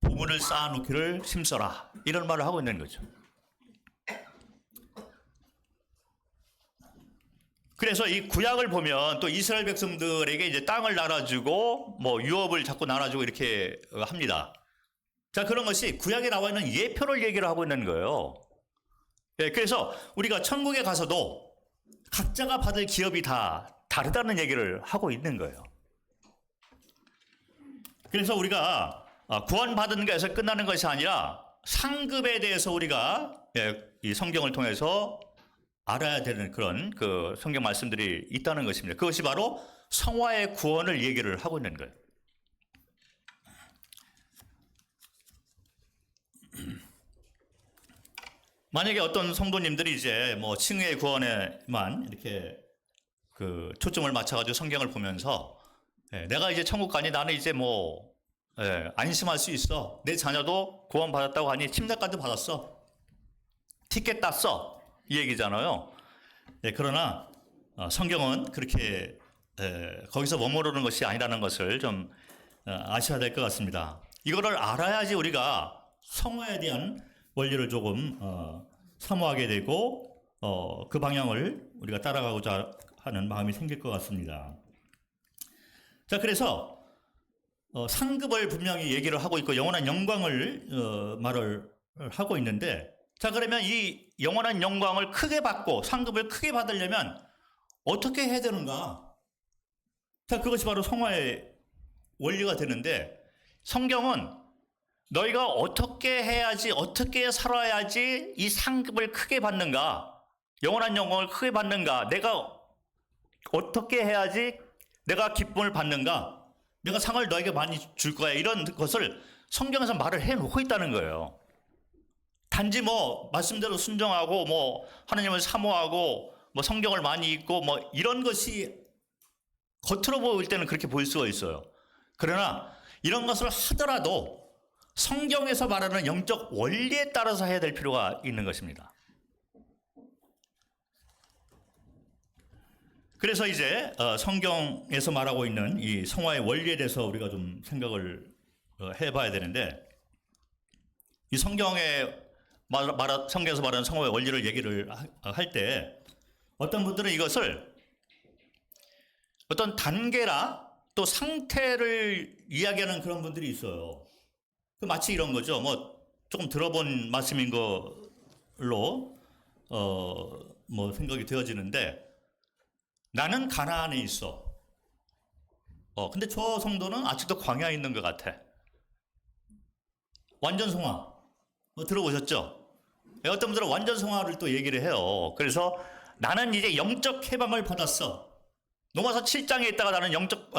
[SPEAKER 1] 보물을 쌓아놓기를 힘써라, 이런 말을 하고 있는 거죠. 그래서 이 구약을 보면 또 이스라엘 백성들에게 이제 땅을 나눠주고 뭐 유업을 자꾸 나눠주고 이렇게 합니다. 자, 그런 것이 구약에 나와 있는 예표를 얘기를 하고 있는 거예요. 그래서 우리가 천국에 가서도 각자가 받을 기업이 다 다르다는 얘기를 하고 있는 거예요. 그래서 우리가 구원받은 것에서 끝나는 것이 아니라 상급에 대해서 우리가 이 성경을 통해서 알아야 되는 그런 그 성경 말씀들이 있다는 것입니다. 그것이 바로 성화의 구원을 얘기를 하고 있는 거예요. 만약에 어떤 성도님들이 이제 뭐 칭의의 구원에만 이렇게 그 초점을 맞춰가지고 성경을 보면서 내가 이제 천국 가니 나는 이제 뭐 안심할 수 있어. 내 자녀도 구원 받았다고 하니 침례까지 받았어. 티켓 땄어. 이 얘기잖아요. 그러나 성경은 그렇게 거기서 머무르는 것이 아니라는 것을 좀 아셔야 될 것 같습니다. 이거를 알아야지 우리가 성화에 대한 원리를 조금 사모하게 되고 그 방향을 우리가 따라가고자 하는 마음이 생길 것 같습니다. 자, 그래서 상급을 분명히 얘기를 하고 있고 영원한 영광을 말을 하고 있는데, 자, 그러면 이 영원한 영광을 크게 받고 상급을 크게 받으려면 어떻게 해야 되는가? 자, 그것이 바로 성화의 원리가 되는데, 성경은 너희가 어떻게 해야지, 어떻게 살아야지 이 상급을 크게 받는가, 영원한 영광을 크게 받는가, 내가 어떻게 해야지 내가 기쁨을 받는가, 내가 상을 너에게 많이 줄 거야, 이런 것을 성경에서 말을 해놓고 있다는 거예요. 단지 뭐 말씀대로 순종하고 뭐 하나님을 사모하고 뭐 성경을 많이 읽고 뭐 이런 것이 겉으로 보일 때는 그렇게 보일 수가 있어요. 그러나 이런 것을 하더라도 성경에서 말하는 영적 원리에 따라서 해야 될 필요가 있는 것입니다. 그래서 이제 성경에서 말하고 있는 이 성화의 원리에 대해서 우리가 좀 생각을 해봐야 되는데, 이 성경에서 말하는 성화의 원리를 얘기를 할 때 어떤 분들은 이것을 어떤 단계나 또 상태를 이야기하는 그런 분들이 있어요. 마치 이런 거죠. 뭐 조금 들어본 말씀인 걸로 뭐 생각이 되어지는데, 나는 가나안에 있어. 근데 저 성도는 아직도 광야에 있는 것 같아. 완전 성화. 들어보셨죠? 어떤 분들은 완전 성화를 또 얘기를 해요. 그래서 나는 이제 영적 해방을 받았어. 로마서 7장에 있다가 나는 영적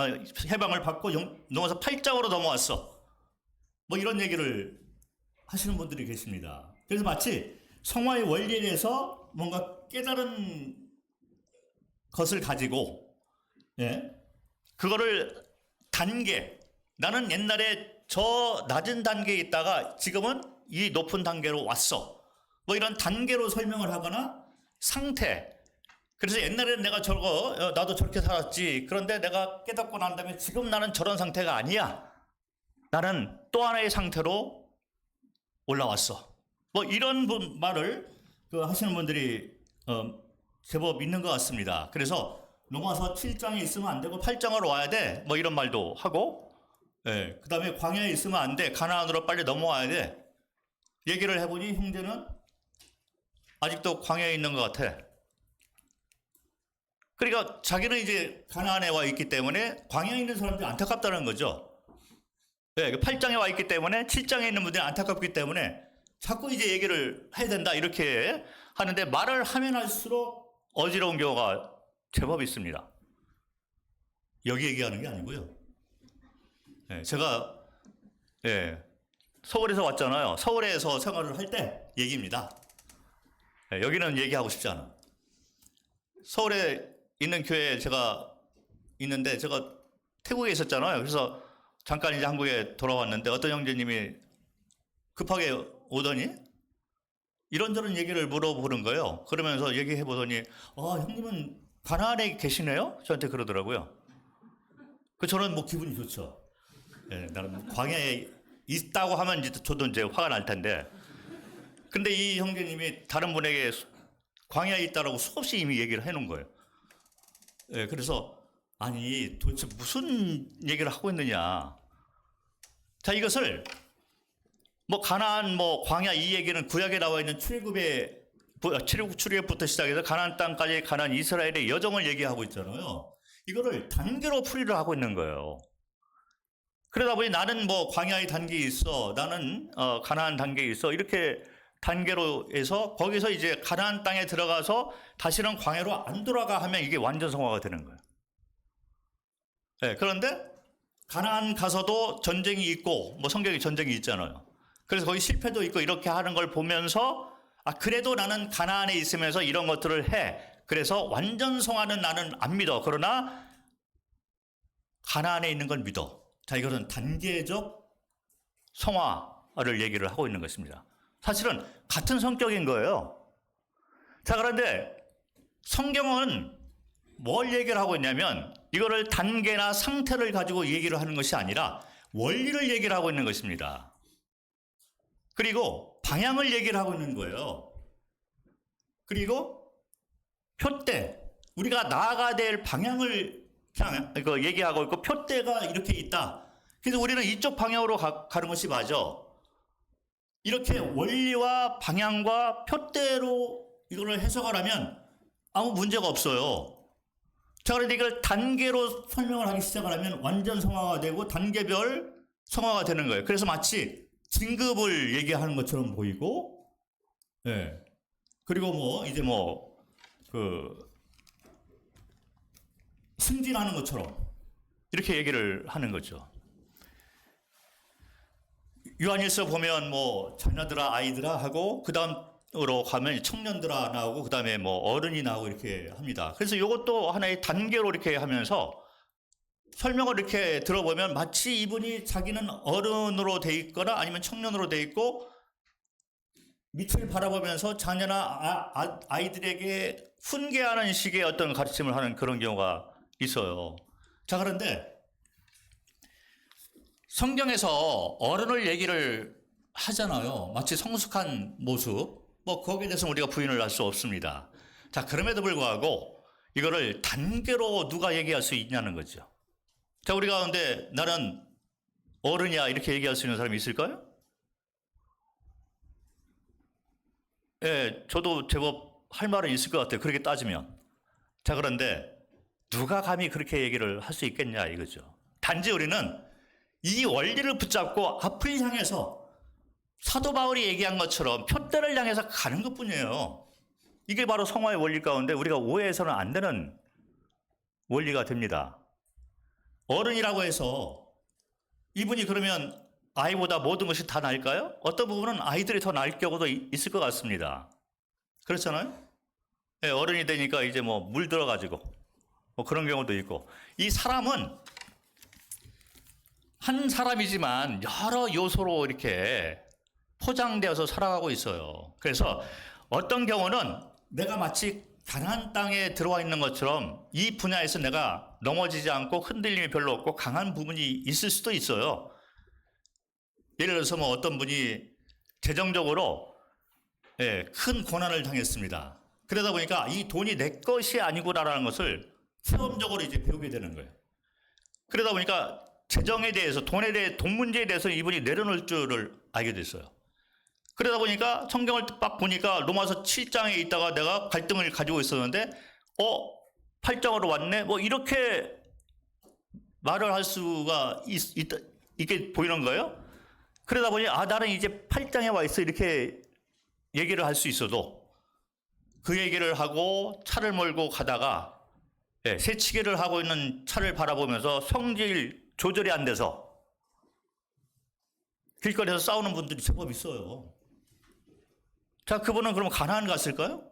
[SPEAKER 1] 해방을 받고 로마서 8장으로 넘어왔어. 뭐 이런 얘기를 하시는 분들이 계십니다. 그래서 마치 성화의 원리에 대해서 뭔가 깨달은 것을 가지고 그거를 단계, 나는 옛날에 저 낮은 단계에 있다가 지금은 이 높은 단계로 왔어. 뭐 이런 단계로 설명을 하거나 상태. 그래서 옛날에는 내가 나도 저렇게 살았지. 그런데 내가 깨닫고 난 다음에 지금 나는 저런 상태가 아니야. 나는 또 하나의 상태로 올라왔어. 뭐 이런 말을 하시는 분들이 제법 있는 것 같습니다. 그래서 로마서 7장에 있으면 안 되고 8장으로 와야 돼. 뭐 이런 말도 하고, 예, 그 다음에 광야에 있으면 안 돼. 가나안으로 빨리 넘어와야 돼. 얘기를 해보니 형제는 아직도 광야에 있는 것 같아. 그러니까 자기는 이제 가나안에 와 있기 때문에 광야에 있는 사람들이 안타깝다는 거죠. 예, 8장에 와 있기 때문에 7장에 있는 분들이 안타깝기 때문에 자꾸 이제 얘기를 해야 된다 이렇게 하는데 말을 하면 할수록 어지러운 경우가 제법 있습니다. 여기 얘기하는 게 아니고요. 예, 제가 서울에서 왔잖아요. 서울에서 생활을 할 때 얘기입니다. 예, 여기는 얘기하고 싶지 않아. 서울에 있는 교회에 제가 있는데 제가 태국에 있었잖아요. 그래서 잠깐 이제 한국에 돌아왔는데 어떤 형제님이 급하게 오더니 이런저런 얘기를 물어보는 거예요. 그러면서 얘기해 보더니 형님은 가나안에 계시네요? 저한테 그러더라고요. 저는 뭐 기분이 좋죠. 예, 나는 광야에 있다고 하면 이제 저도 이제 화가 날 텐데. 근데 이 형제님이 다른 분에게 광야에 있다라고 수없이 이미 얘기를 해놓은 거예요. 예, 그래서 아니 도대체 무슨 얘기를 하고 있느냐. 자, 이것을 뭐 가나안 뭐 광야 이 얘기는 구약에 나와 있는 출애굽부터 시작해서 가나안 땅까지 가나안 이스라엘의 여정을 얘기하고 있잖아요. 이거를 단계로 풀이를 하고 있는 거예요. 그러다 보니 나는 뭐 광야의 단계에 있어, 나는 가나안 단계에 있어, 이렇게 단계로 해서 거기서 이제 가나안 땅에 들어가서 다시는 광야로 안 돌아가 하면 이게 완전 성화가 되는 거예요. 네, 그런데 가나안 가서도 전쟁이 있고 뭐 성경에 전쟁이 있잖아요. 그래서 거기 실패도 있고 이렇게 하는 걸 보면서 그래도 나는 가나안에 있으면서 이런 것들을 해. 그래서 완전 성화는 나는 안 믿어. 그러나 가나안에 있는 걸 믿어. 자, 이것은 단계적 성화를 얘기를 하고 있는 것입니다. 사실은 같은 성격인 거예요. 자, 그런데 성경은 뭘 얘기를 하고 있냐면 이거를 단계나 상태를 가지고 얘기를 하는 것이 아니라 원리를 얘기를 하고 있는 것입니다. 그리고 방향을 얘기를 하고 있는 거예요. 그리고 표대, 우리가 나아가야 될 방향을 얘기하고 있고 표대가 이렇게 있다. 그래서 우리는 이쪽 방향으로 가는 것이 맞아. 이렇게 원리와 방향과 표대로 이걸 해석을 하면 아무 문제가 없어요. 자, 그런데 이걸 단계로 설명을 하기 시작을 하면 완전 성화가 되고 단계별 성화가 되는 거예요. 그래서 마치 진급을 얘기하는 것처럼 보이고, 예. 그리고 이제 승진하는 것처럼 이렇게 얘기를 하는 거죠. 요한일서 보면 자녀들아 아이들아 하고 그 다음으로 가면 청년들아 나오고 그 다음에 어른이 나오고 이렇게 합니다. 그래서 이것도 하나의 단계로 이렇게 하면서 설명을 이렇게 들어보면 마치 이분이 자기는 어른으로 돼 있거나 아니면 청년으로 돼 있고 밑을 바라보면서 자녀나 아이들에게 훈계하는 식의 어떤 가르침을 하는 그런 경우가 있어요. 자, 그런데 성경에서 어른을 얘기를 하잖아요. 마치 성숙한 모습. 거기에 대해서는 우리가 부인을 할 수 없습니다. 자, 그럼에도 불구하고 이거를 단계로 누가 얘기할 수 있냐는 거죠. 자, 우리 가운데 나는 어른이야 이렇게 얘기할 수 있는 사람이 있을까요? 예, 저도 제법 할 말은 있을 것 같아요. 그렇게 따지면. 자, 그런데 누가 감히 그렇게 얘기를 할 수 있겠냐 이거죠. 단지 우리는 이 원리를 붙잡고 앞을 향해서 사도 바울이 얘기한 것처럼 표대를 향해서 가는 것뿐이에요. 이게 바로 성화의 원리 가운데 우리가 오해해서는 안 되는 원리가 됩니다. 어른이라고 해서 이분이 그러면 아이보다 모든 것이 다 나을까요? 어떤 부분은 아이들이 더 나을 경우도 있을 것 같습니다. 그렇잖아요? 네, 어른이 되니까 이제 물 들어가지고 그런 경우도 있고, 이 사람은 한 사람이지만 여러 요소로 이렇게 포장되어서 살아가고 있어요. 그래서 어떤 경우는 내가 마치 가나안 땅에 들어와 있는 것처럼 이 분야에서 내가 넘어지지 않고 흔들림이 별로 없고 강한 부분이 있을 수도 있어요. 예를 들어서 뭐 어떤 분이 재정적으로 큰 고난을 당했습니다. 그러다 보니까 이 돈이 내 것이 아니구나라는 것을 체험적으로 이제 배우게 되는 거예요. 그러다 보니까 재정에 대해서 돈 문제에 대해서 이분이 내려놓을 줄을 알게 됐어요. 그러다 보니까 성경을 딱 보니까 로마서 7장에 있다가 내가 갈등을 가지고 있었는데 8장으로 왔네? 뭐 이렇게 말을 할 수가 있게 보이는 거예요. 그러다 보니 나는 이제 8장에 와 있어 이렇게 얘기를 할 수 있어도 그 얘기를 하고 차를 몰고 가다가 새치기를 하고 있는 차를 바라보면서 성질 조절이 안 돼서 길거리에서 싸우는 분들이 제법 있어요. 자, 그분은 그럼 가나안 갔을까요?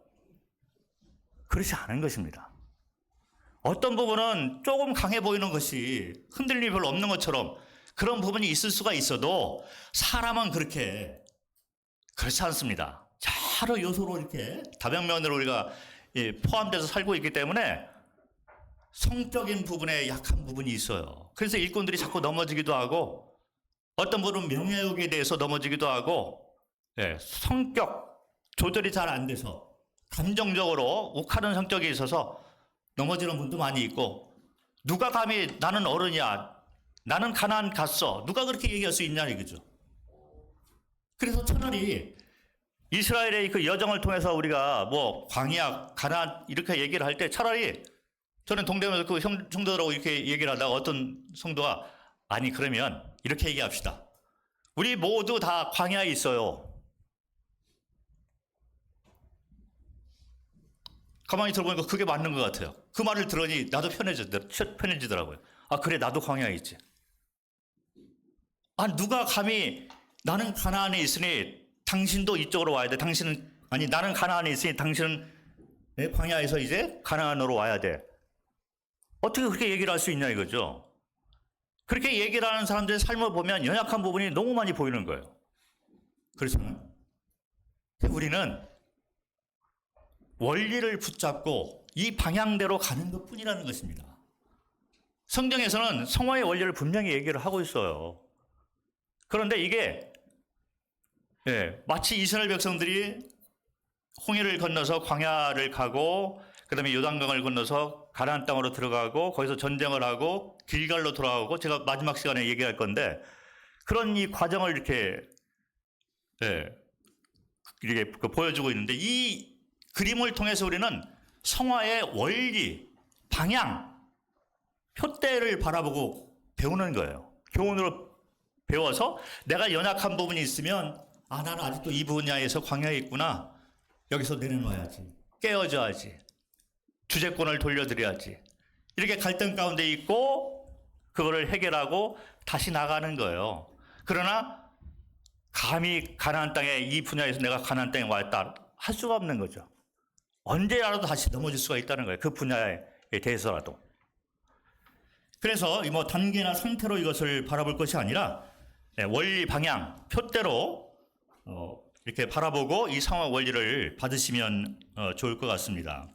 [SPEAKER 1] 그렇지 않은 것입니다. 어떤 부분은 조금 강해 보이는 것이 흔들림이 별로 없는 것처럼 그런 부분이 있을 수가 있어도 사람은 그렇지 않습니다. 여러 요소로 이렇게 다변면으로 우리가 포함돼서 살고 있기 때문에 성적인 부분에 약한 부분이 있어요. 그래서 일꾼들이 자꾸 넘어지기도 하고 어떤 분은 명예욕에 대해서 넘어지기도 하고 성격 조절이 잘 안 돼서 감정적으로 욱하는 성격이 있어서 넘어지는 분도 많이 있고 누가 감히 나는 어른이야 나는 가나안 갔어 누가 그렇게 얘기할 수 있냐 이거죠. 그래서 차라리 이스라엘의 그 여정을 통해서 우리가 뭐 광야 가나안 이렇게 얘기를 할 때 차라리 저는 동대문에서 그 성도들하고 이렇게 얘기를 하다가 어떤 성도가 아니 그러면 이렇게 얘기합시다. 우리 모두 다 광야에 있어요. 가만히 들어보니까 그게 맞는 것 같아요. 그 말을 들으니 나도 편해지더라고요. 그래 나도 광야에 있지. 누가 감히 나는 가나안에 있으니 당신도 이쪽으로 와야 돼. 나는 가나안에 있으니 당신은 광야에서 이제 가나안으로 와야 돼. 어떻게 그렇게 얘기를 할 수 있냐 이거죠. 그렇게 얘기를 하는 사람들의 삶을 보면 연약한 부분이 너무 많이 보이는 거예요. 그렇잖아요. 우리는 원리를 붙잡고 이 방향대로 가는 것뿐이라는 것입니다. 성경에서는 성화의 원리를 분명히 얘기를 하고 있어요. 그런데 이게 마치 이스라엘 백성들이 홍해를 건너서 광야를 가고 그다음에 요단강을 건너서 가나안 땅으로 들어가고 거기서 전쟁을 하고 길갈로 돌아가고 제가 마지막 시간에 얘기할 건데 그런 이 과정을 이렇게 보여주고 있는데 이 그림을 통해서 우리는 성화의 원리, 방향, 표대를 바라보고 배우는 거예요. 교훈으로 배워서 내가 연약한 부분이 있으면 나는 아직도 이 분야에서 광야에 있구나. 여기서 내려놔야지. 깨어져야지. 주재권을 돌려드려야지. 이렇게 갈등 가운데 있고 그거를 해결하고 다시 나가는 거예요. 그러나 감히 가나안 땅에 이 분야에서 내가 가나안 땅에 왔다 할 수가 없는 거죠. 언제라도 다시 넘어질 수가 있다는 거예요. 그 분야에 대해서라도. 그래서 뭐 단계나 상태로 이것을 바라볼 것이 아니라 원리, 방향, 표대로 이렇게 바라보고 이 상황 원리를 받으시면 좋을 것 같습니다.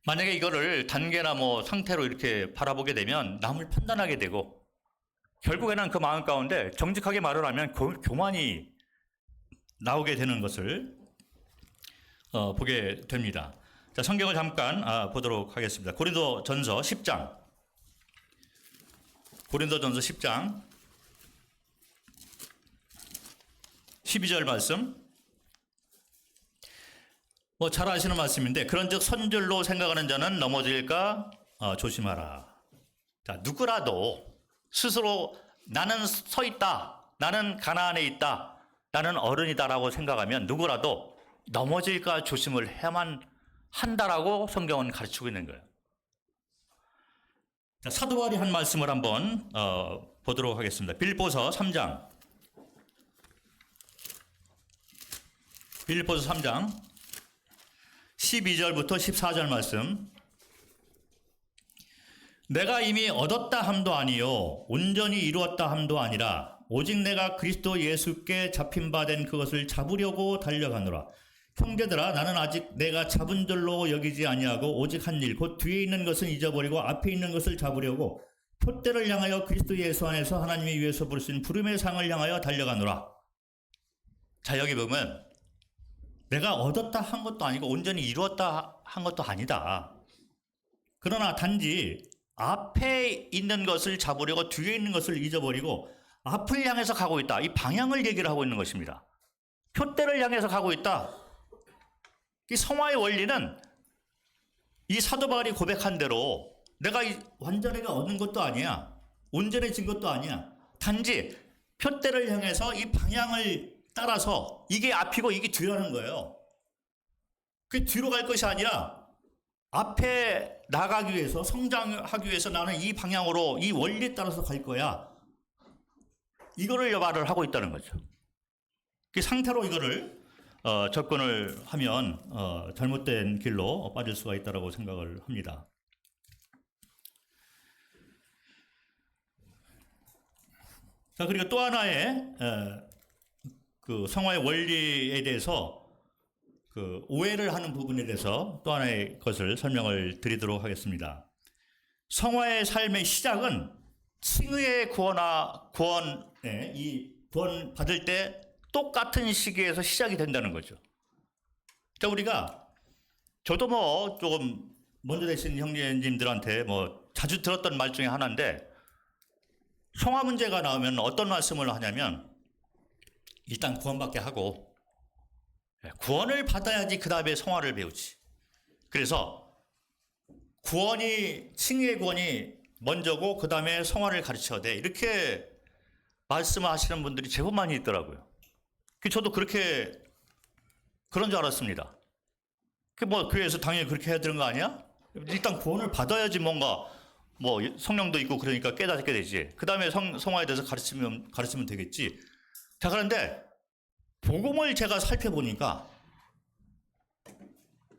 [SPEAKER 1] 만약에 이거를 단계나 뭐 상태로 이렇게 바라보게 되면 남을 판단하게 되고 결국에는 그 마음 가운데 정직하게 말을 하면 교만이 나오게 되는 것을 보게 됩니다. 자, 성경을 잠깐 보도록 하겠습니다. 고린도전서 10장. 고린도전서 10장 12절 말씀. 뭐 잘 아시는 말씀인데 그런즉 선줄로 생각하는 자는 넘어질까 조심하라. 자, 누구라도 스스로 나는 서 있다. 나는 가나안에 있다. 나는 어른이다라고 생각하면 누구라도 넘어질까 조심을 해야만 한다라고 성경은 가르치고 있는 거예요. 자, 사도 바울이 한 말씀을 한번 보도록 하겠습니다. 빌립보서 3장. 빌립보서 3장 12절부터 14절 말씀. 내가 이미 얻었다 함도 아니요 온전히 이루었다 함도 아니라 오직 내가 그리스도 예수께 잡힌 바 된 그것을 잡으려고 달려가노라. 형제들아 나는 아직 내가 잡은 줄로 여기지 아니하고 오직 한 일 곧 뒤에 있는 것은 잊어버리고 앞에 있는 것을 잡으려고 표대를 향하여 그리스도 예수 안에서 하나님이 위에서 부르신 부름의 상을 향하여 달려가노라. 자, 여기 보면 내가 얻었다 한 것도 아니고 온전히 이루었다 한 것도 아니다. 그러나 단지 앞에 있는 것을 잡으려고 뒤에 있는 것을 잊어버리고 앞을 향해서 가고 있다. 이 방향을 얘기를 하고 있는 것입니다. 표대를 향해서 가고 있다. 이 성화의 원리는 이 사도 바울이 고백한 대로 내가 완전하게 얻는 것도 아니야. 온전해진 것도 아니야. 단지 표대를 향해서 이 방향을 따라서 이게 앞이고 이게 뒤라는 거예요. 그 뒤로 갈 것이 아니라 앞에 나가기 위해서 성장하기 위해서 나는 이 방향으로 이 원리에 따라서 갈 거야. 이거를 말을 하고 있다는 거죠. 그 상태로 이거를 접근을 하면 잘못된 길로 빠질 수가 있다고 생각을 합니다. 자, 그리고 또 하나의 그 성화의 원리에 대해서 그 오해를 하는 부분에 대해서 또 하나의 것을 설명을 드리도록 하겠습니다. 성화의 삶의 시작은 칭의의 구원에 이 구원 받을 때 똑같은 시기에서 시작이 된다는 거죠. 자, 저도 뭐 조금 먼저 되신 형제님들한테 뭐 자주 들었던 말 중에 하나인데, 성화 문제가 나오면 어떤 말씀을 하냐면 일단 구원받게 하고 구원을 받아야지 그 다음에 성화를 배우지. 그래서 칭의의 구원이 먼저고 그 다음에 성화를 가르쳐야 돼. 이렇게 말씀하시는 분들이 제법 많이 있더라고요. 저도 그런 줄 알았습니다. 뭐 교회에서 당연히 그렇게 해야 되는 거 아니야? 일단 구원을 받아야지 뭔가 뭐 성령도 있고 그러니까 깨닫게 되지. 그 다음에 성화에 대해서 가르치면 되겠지. 자, 그런데 복음을 제가 살펴보니까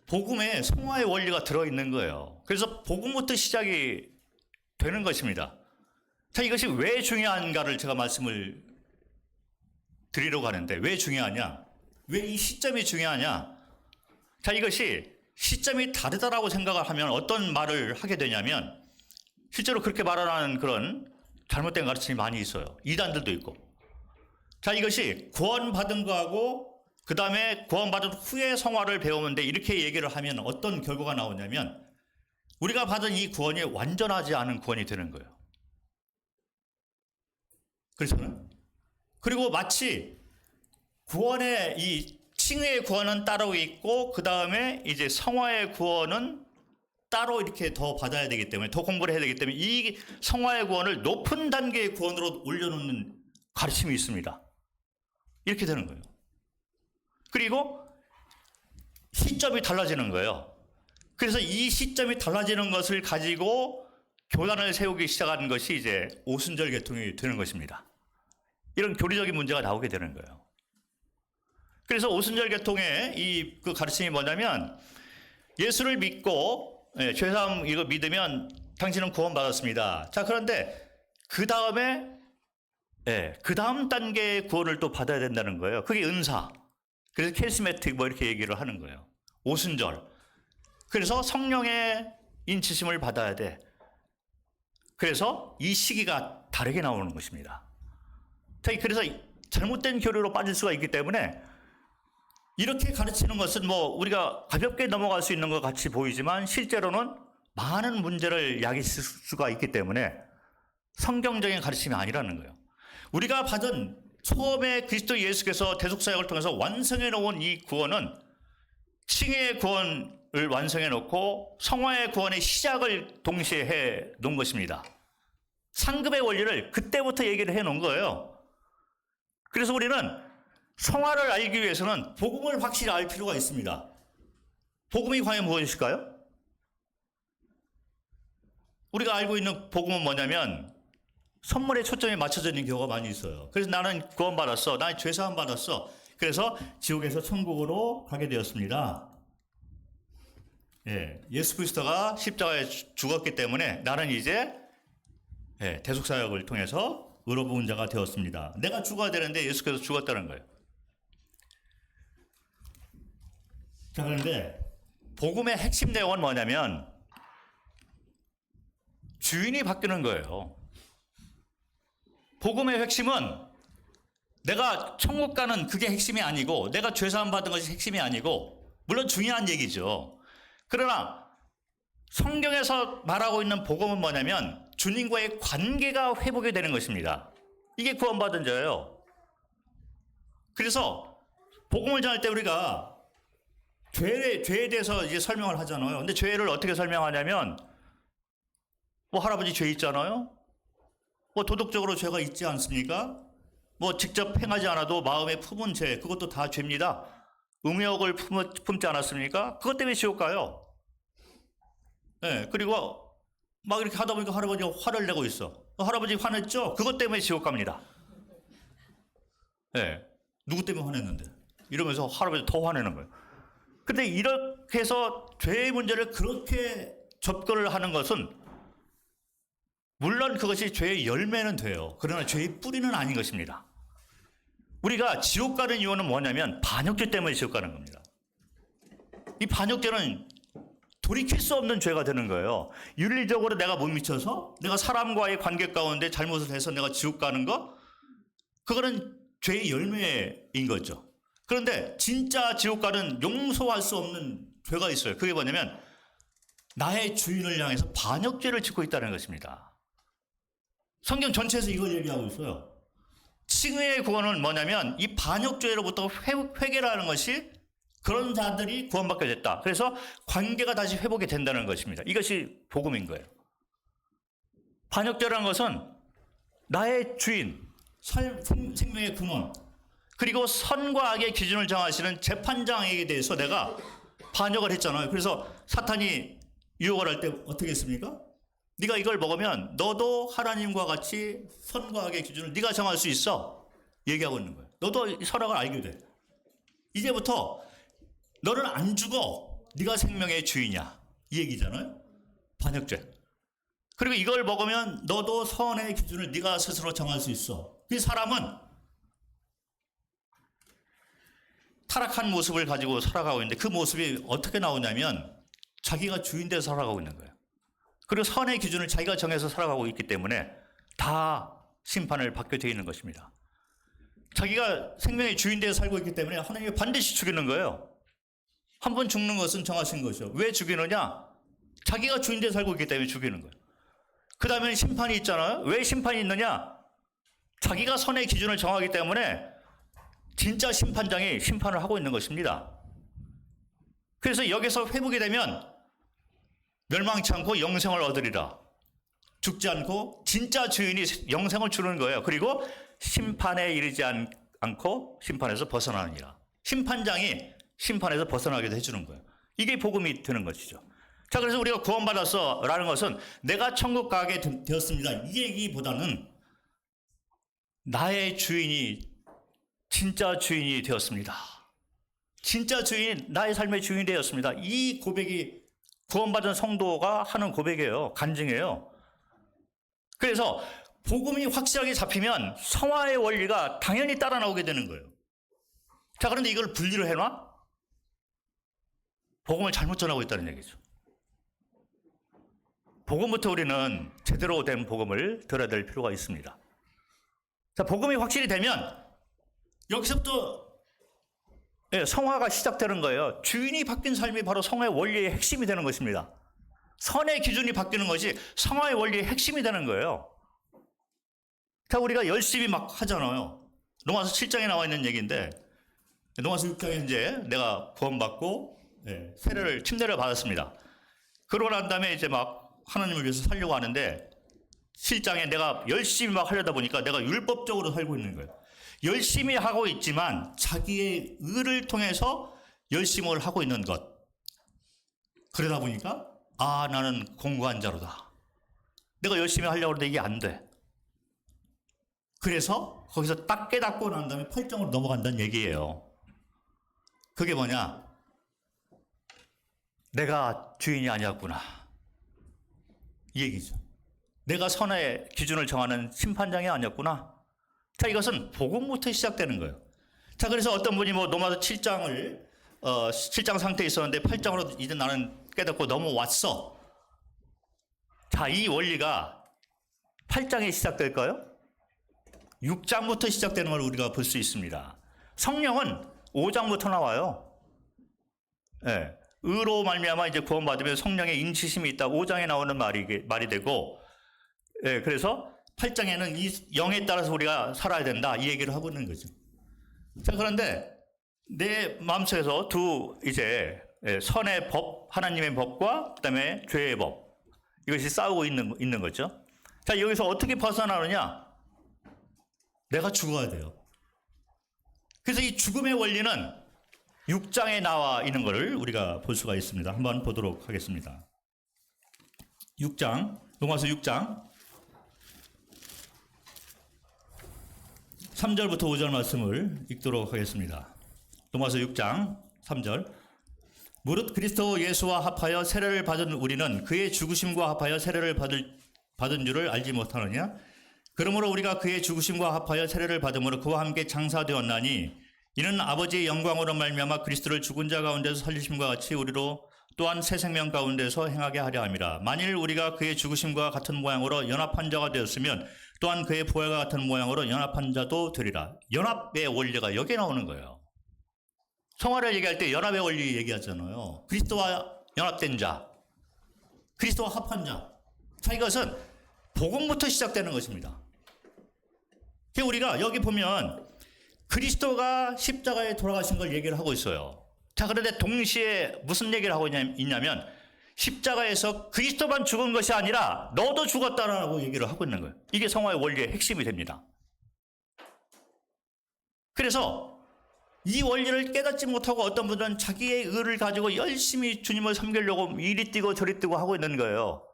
[SPEAKER 1] 복음에 성화의 원리가 들어있는 거예요. 그래서 복음부터 시작이 되는 것입니다. 자, 이것이 왜 중요한가를 제가 말씀을 드리려고 하는데, 왜 중요하냐? 왜 이 시점이 중요하냐? 자, 이것이 시점이 다르다라고 생각을 하면 어떤 말을 하게 되냐면, 실제로 그렇게 말하는 그런 잘못된 가르침이 많이 있어요. 이단들도 있고. 자, 이것이 구원받은 거하고 그 다음에 구원받은 후에 성화를 배우면 돼. 이렇게 얘기를 하면 어떤 결과가 나오냐면 우리가 받은 이 구원이 완전하지 않은 구원이 되는 거예요. 그리고 마치 구원의 이 칭의의 구원은 따로 있고 그 다음에 이제 성화의 구원은 따로 이렇게 더 받아야 되기 때문에, 더 공부를 해야 되기 때문에 이 성화의 구원을 높은 단계의 구원으로 올려놓는 가르침이 있습니다. 이렇게 되는 거예요. 그리고 시점이 달라지는 거예요. 그래서 이 시점이 달라지는 것을 가지고 교단을 세우기 시작한 것이 이제 오순절 계통이 되는 것입니다. 이런 교리적인 문제가 나오게 되는 거예요. 그래서 오순절 계통의 그 가르침이 뭐냐면, 예수를 믿고 죄사함 이거 믿으면 당신은 구원받았습니다. 자, 그런데 그 다음에 그 다음 단계의 구원을 또 받아야 된다는 거예요. 그게 은사. 그래서 캐리스메틱 뭐 이렇게 얘기를 하는 거예요. 오순절. 그래서 성령의 인치심을 받아야 돼. 그래서 이 시기가 다르게 나오는 것입니다. 자, 그래서 잘못된 교리로 빠질 수가 있기 때문에 이렇게 가르치는 것은 뭐 우리가 가볍게 넘어갈 수 있는 것 같이 보이지만 실제로는 많은 문제를 야기실 수가 있기 때문에 성경적인 가르침이 아니라는 거예요. 우리가 받은 처음에 그리스도 예수께서 대속사역을 통해서 완성해 놓은 이 구원은 칭의의 구원을 완성해 놓고 성화의 구원의 시작을 동시에 해 놓은 것입니다. 상급의 원리를 그때부터 얘기를 해 놓은 거예요. 그래서 우리는 성화를 알기 위해서는 복음을 확실히 알 필요가 있습니다. 복음이 과연 무엇일까요? 우리가 알고 있는 복음은 뭐냐면 선물에 초점이 맞춰져 있는 경우가 많이 있어요. 그래서 나는 구원받았어. 나는 죄사함 받았어. 그래서 지옥에서 천국으로 가게 되었습니다. 예수 그리스도가 십자가에 죽었기 때문에 나는 이제 대속사역을 통해서 의로 부은 자가 되었습니다. 내가 죽어야 되는데 예수께서 죽었다는 거예요. 자, 그런데 복음의 핵심 내용은 뭐냐면 주인이 바뀌는 거예요. 복음의 핵심은 내가 천국 가는 그게 핵심이 아니고 내가 죄사함 받은 것이 핵심이 아니고 물론 중요한 얘기죠. 그러나 성경에서 말하고 있는 복음은 뭐냐면 주님과의 관계가 회복이 되는 것입니다. 이게 구원받은 자예요. 그래서 복음을 전할 때 우리가 죄에 대해서 이제 설명을 하잖아요. 근데 죄를 어떻게 설명하냐면 뭐 할아버지 죄 있잖아요. 뭐 도덕적으로 죄가 있지 않습니까? 뭐 직접 행하지 않아도 마음에 품은 죄, 그것도 다 죄입니다. 음욕을 품지 않았습니까? 그것 때문에 지옥 가요. 네, 그리고 막 이렇게 하다 보니까 할아버지가 화를 내고 있어. 할아버지 화냈죠? 그것 때문에 지옥 갑니다. 네, 누구 때문에 화냈는데? 이러면서 할아버지 더 화내는 거예요. 근데 이렇게 해서 죄의 문제를 그렇게 접근을 하는 것은 물론 그것이 죄의 열매는 돼요. 그러나 죄의 뿌리는 아닌 것입니다. 우리가 지옥 가는 이유는 뭐냐면 반역죄 때문에 지옥 가는 겁니다. 이 반역죄는 돌이킬 수 없는 죄가 되는 거예요. 윤리적으로 내가 못 미쳐서 내가 사람과의 관계 가운데 잘못을 해서 내가 지옥 가는 거, 그거는 죄의 열매인 거죠. 그런데 진짜 지옥 가는 용서할 수 없는 죄가 있어요. 그게 뭐냐면 나의 주인을 향해서 반역죄를 짓고 있다는 것입니다. 성경 전체에서 이걸 얘기하고 있어요. 칭의의 구원은 뭐냐면 이 반역죄로부터 회개라는 것이 그런 자들이 구원받게 됐다. 그래서 관계가 다시 회복이 된다는 것입니다. 이것이 복음인 거예요. 반역죄라는 것은 나의 주인, 생명의 근원, 그리고 선과 악의 기준을 정하시는 재판장에 대해서 내가 반역을 했잖아요. 그래서 사탄이 유혹을 할 때 어떻게 했습니까? 네가 이걸 먹으면 너도 하나님과 같이 선과 악의 기준을 네가 정할 수 있어. 얘기하고 있는 거예요. 너도 선악을 알게 돼. 이제부터 너는 안 죽어. 네가 생명의 주인이야. 이 얘기잖아요. 반역죄. 그리고 이걸 먹으면 너도 선의 기준을 네가 스스로 정할 수 있어. 그 사람은 타락한 모습을 가지고 살아가고 있는데 그 모습이 어떻게 나오냐면 자기가 주인 돼서 살아가고 있는 거예요. 그리고 선의 기준을 자기가 정해서 살아가고 있기 때문에 다 심판을 받게 되어 있는 것입니다. 자기가 생명의 주인 돼서 살고 있기 때문에 하나님이 반드시 죽이는 거예요. 한 번 죽는 것은 정하신 것이죠. 왜 죽이느냐? 자기가 주인 돼서 살고 있기 때문에 죽이는 거예요. 그 다음에 심판이 있잖아요. 왜 심판이 있느냐? 자기가 선의 기준을 정하기 때문에 진짜 심판장이 심판을 하고 있는 것입니다. 그래서 여기서 회복이 되면 멸망치 않고 영생을 얻으리라. 죽지 않고 진짜 주인이 영생을 주는 거예요. 그리고 심판에 이르지 않고 심판에서 벗어나느니라. 심판장이 심판에서 벗어나게 해주는 거예요. 이게 복음이 되는 것이죠. 자, 그래서 우리가 구원받았어 라는 것은 내가 천국 가게 되었습니다. 이 얘기보다는 나의 주인이 진짜 주인이 되었습니다. 진짜 주인, 나의 삶의 주인이 되었습니다. 이 고백이 구원받은 성도가 하는 고백이에요. 간증이에요. 그래서 복음이 확실하게 잡히면 성화의 원리가 당연히 따라 나오게 되는 거예요. 자, 그런데 이걸 분리를 해놔? 복음을 잘못 전하고 있다는 얘기죠. 복음부터 우리는 제대로 된 복음을 들어야 될 필요가 있습니다. 자, 복음이 확실히 되면 여기서부터 성화가 시작되는 거예요. 주인이 바뀐 삶이 바로 성화의 원리의 핵심이 되는 것입니다. 선의 기준이 바뀌는 것이 성화의 원리의 핵심이 되는 거예요. 자, 우리가 열심히 막 하잖아요. 로마서 7장에 나와 있는 얘기인데 로마서 6장에 이제 내가 구원받고 세례를 침례를 받았습니다. 그러고 난 다음에 이제 막 하나님을 위해서 살려고 하는데 7장에 내가 열심히 막 하려다 보니까 내가 율법적으로 살고 있는 거예요. 열심히 하고 있지만 자기의 의를 통해서 열심을 하고 있는 것. 그러다 보니까 나는 공고한 자로다. 내가 열심히 하려고 하는데 이게 안 돼. 그래서 거기서 딱 깨닫고 난 다음에 8장으로 넘어간다는 얘기예요. 그게 뭐냐? 내가 주인이 아니었구나. 이 얘기죠. 내가 선의 기준을 정하는 심판장이 아니었구나. 자, 이것은 복음부터 시작되는 거예요. 자, 그래서 어떤 분이 로마서 7장을 7장 상태에 있었는데 8장으로 이제 나는 깨닫고 넘어왔어. 자, 이 원리가 8장에 시작될까요? 6장부터 시작되는 걸 우리가 볼 수 있습니다. 성령은 5장부터 나와요. 예. 의로 말미암아 이제 구원받으면 성령의 인치심이 있다. 5장에 나오는 말이 되고, 예. 그래서 8장에는 이 영에 따라서 우리가 살아야 된다. 이 얘기를 하고 있는 거죠. 자, 그런데 내 마음속에서 이제 선의 법, 하나님의 법과 그다음에 죄의 법, 이것이 싸우고 있는 거죠. 자, 여기서 어떻게 벗어나느냐? 내가 죽어야 돼요. 그래서 이 죽음의 원리는 6장에 나와 있는 것을 우리가 볼 수가 있습니다. 한번 보도록 하겠습니다. 6장, 로마서 6장 3절부터 5절 말씀을 읽도록 하겠습니다. 로마서 6장 3절. 무릇 그리스도 예수와 합하여 세례를 받은 우리는 그의 죽으심과 합하여 세례를 받은 줄을 알지 못하느냐? 그러므로 우리가 그의 죽으심과 합하여 세례를 받음으로 그와 함께 장사되었나니 이는 아버지의 영광으로 말미암아 그리스도를 죽은 자 가운데서 살리심과 같이 우리로 또한 새 생명 가운데서 행하게 하려 함이라. 만일 우리가 그의 죽으심과 같은 모양으로 연합한 자가 되었으면 또한 그의 부활과 같은 모양으로 연합한 자도 되리라. 연합의 원리가 여기에 나오는 거예요. 성화를 얘기할 때 연합의 원리 얘기하잖아요. 그리스도와 연합된 자, 그리스도와 합한 자. 자, 이것은 복음부터 시작되는 것입니다. 우리가 여기 보면 그리스도가 십자가에 돌아가신 걸 얘기를 하고 있어요. 자, 그런데 동시에 무슨 얘기를 하고 있냐면 십자가에서 그리스도만 죽은 것이 아니라 너도 죽었다라고 얘기를 하고 있는 거예요. 이게 성화의 원리의 핵심이 됩니다. 그래서 이 원리를 깨닫지 못하고 어떤 분들은 자기의 의를 가지고 열심히 주님을 섬기려고 이리 뛰고 저리 뛰고 하고 있는 거예요.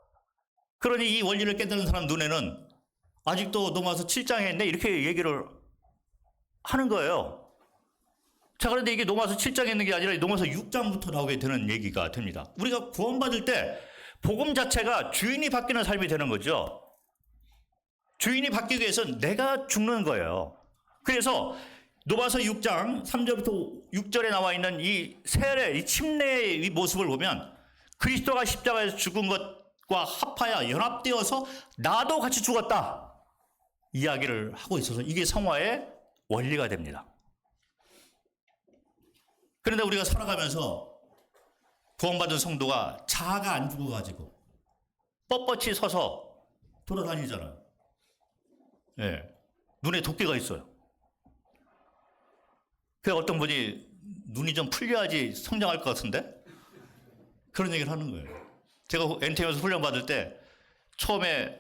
[SPEAKER 1] 그러니 이 원리를 깨닫는 사람 눈에는 아직도 로마서 7장에 있네 이렇게 얘기를 하는 거예요. 자, 그런데 이게 로마서 7장에 있는 게 아니라 로마서 6장부터 나오게 되는 얘기가 됩니다. 우리가 구원받을 때 복음 자체가 주인이 바뀌는 삶이 되는 거죠. 주인이 바뀌기 위해서는 내가 죽는 거예요. 그래서 로마서 6장 3절부터 6절에 나와 있는 이 세례, 이 침례의 이 모습을 보면 그리스도가 십자가에서 죽은 것과 합하여 연합되어서 나도 같이 죽었다 이야기를 하고 있어서 이게 성화의 원리가 됩니다. 그런데 우리가 살아가면서 구원받은 성도가 자아가 안 죽어가지고 뻣뻣이 서서 돌아다니잖아요. 예, 눈에 도끼가 있어요. 그래서 어떤 분이 눈이 좀 풀려야지 성장할 것 같은데? 그런 얘기를 하는 거예요. 제가 NT에서 훈련 받을 때 처음에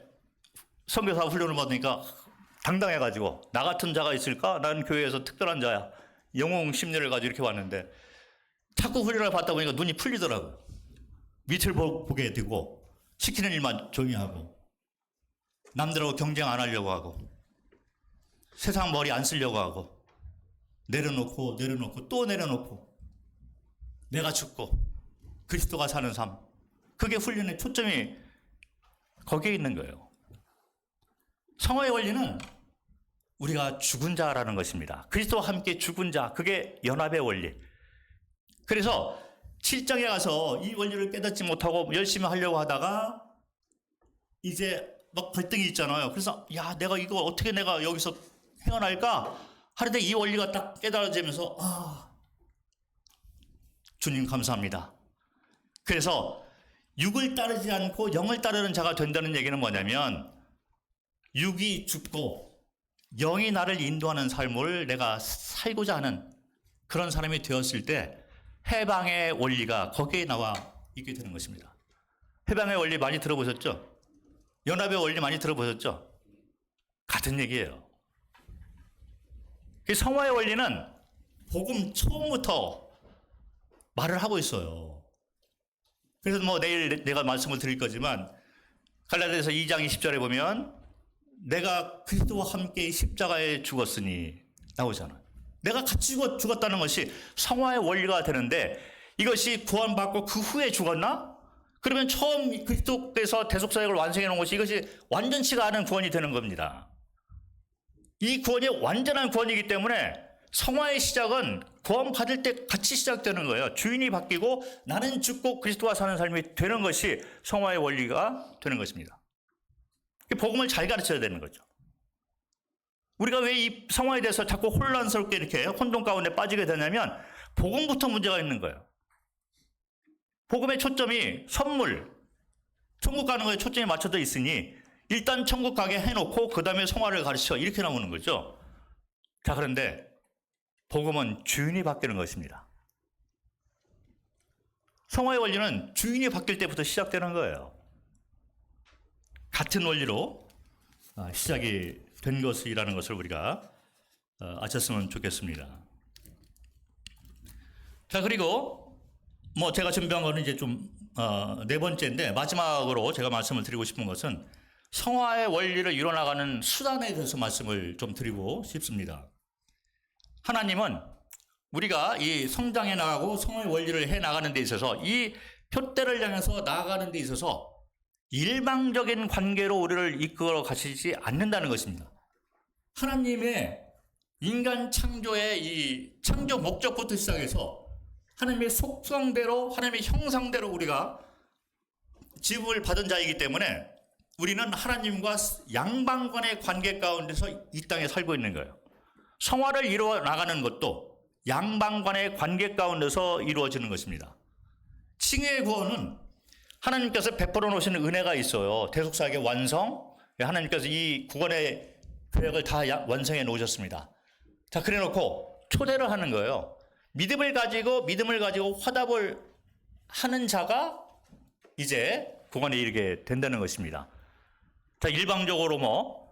[SPEAKER 1] 선교사 훈련을 받으니까 당당해가지고 나 같은 자가 있을까? 나는 교회에서 특별한 자야. 영웅 심리를 가지고 이렇게 왔는데 자꾸 훈련을 받다 보니까 눈이 풀리더라고요. 밑을 보게 되고 시키는 일만 조용히 하고 남들하고 경쟁 안 하려고 하고 세상 머리 안 쓰려고 하고 내려놓고 또 내려놓고 내가 죽고 그리스도가 사는 삶, 그게 훈련의 초점이 거기에 있는 거예요. 성화의 원리는 우리가 죽은 자라는 것입니다. 그리스도와 함께 죽은 자, 그게 연합의 원리. 그래서 7장에 가서 이 원리를 깨닫지 못하고 열심히 하려고 하다가 이제 막 갈등이 있잖아요. 그래서 야, 내가 이거 어떻게 내가 여기서 헤어날까? 하는데 이 원리가 딱 깨달아지면서 주님 감사합니다. 그래서 육을 따르지 않고 영을 따르는 자가 된다는 얘기는 뭐냐면 육이 죽고 영이 나를 인도하는 삶을 내가 살고자 하는 그런 사람이 되었을 때 해방의 원리가 거기에 나와 있게 되는 것입니다. 해방의 원리 많이 들어보셨죠? 연합의 원리 많이 들어보셨죠? 같은 얘기예요. 성화의 원리는 복음 처음부터 말을 하고 있어요. 그래서 뭐 내일 내가 말씀을 드릴 거지만 갈라디아서 2장 20절에 보면 내가 그리스도와 함께 십자가에 죽었으니 나오잖아요. 내가 같이 죽었다는 것이 성화의 원리가 되는데 이것이 구원받고 그 후에 죽었나? 그러면 처음 그리스도께서 대속사역을 완성해 놓은 것이 이것이 완전치가 않은 구원이 되는 겁니다. 이 구원이 완전한 구원이기 때문에 성화의 시작은 구원 받을 때 같이 시작되는 거예요. 주인이 바뀌고 나는 죽고 그리스도와 사는 삶이 되는 것이 성화의 원리가 되는 것입니다. 복음을 잘 가르쳐야 되는 거죠. 우리가 왜 이 성화에 대해서 자꾸 혼란스럽게 이렇게 혼돈 가운데 빠지게 되냐면 복음부터 문제가 있는 거예요. 복음의 초점이 선물, 천국 가는 거에 초점이 맞춰져 있으니 일단 천국 가게 해놓고 그 다음에 성화를 가르쳐 이렇게 나오는 거죠. 자, 그런데 복음은 주인이 바뀌는 것입니다. 성화의 원리는 주인이 바뀔 때부터 시작되는 거예요. 같은 원리로 시작이 된 것이라는 것을 우리가 아셨으면 좋겠습니다. 자, 그리고 뭐 제가 준비한 거는 이제 좀 네 번째인데 마지막으로 제가 말씀을 드리고 싶은 것은 성화의 원리를 이뤄나가는 수단에 대해서 말씀을 좀 드리고 싶습니다. 하나님은 우리가 이 성장해 나가고 성화의 원리를 해 나가는 데 있어서 이 표대를 향해서 나아가는 데 있어서 일방적인 관계로 우리를 이끌어 가시지 않는다는 것입니다. 하나님의 인간 창조의 이 창조 목적부터 시작해서 하나님의 속성대로 하나님의 형상대로 우리가 지음을 받은 자이기 때문에 우리는 하나님과 양방간의 관계 가운데서 이 땅에 살고 있는 거예요. 성화를 이루어 나가는 것도 양방간의 관계 가운데서 이루어지는 것입니다. 칭의의 구원은 하나님께서 베풀어 놓으시는 은혜가 있어요. 대속사역의 완성, 하나님께서 이 구원의 계획을 다 완성해 놓으셨습니다. 자, 그래 놓고 초대를 하는 거예요. 믿음을 가지고 화답을 하는 자가 이제 구원에 이르게 된다는 것입니다. 자, 일방적으로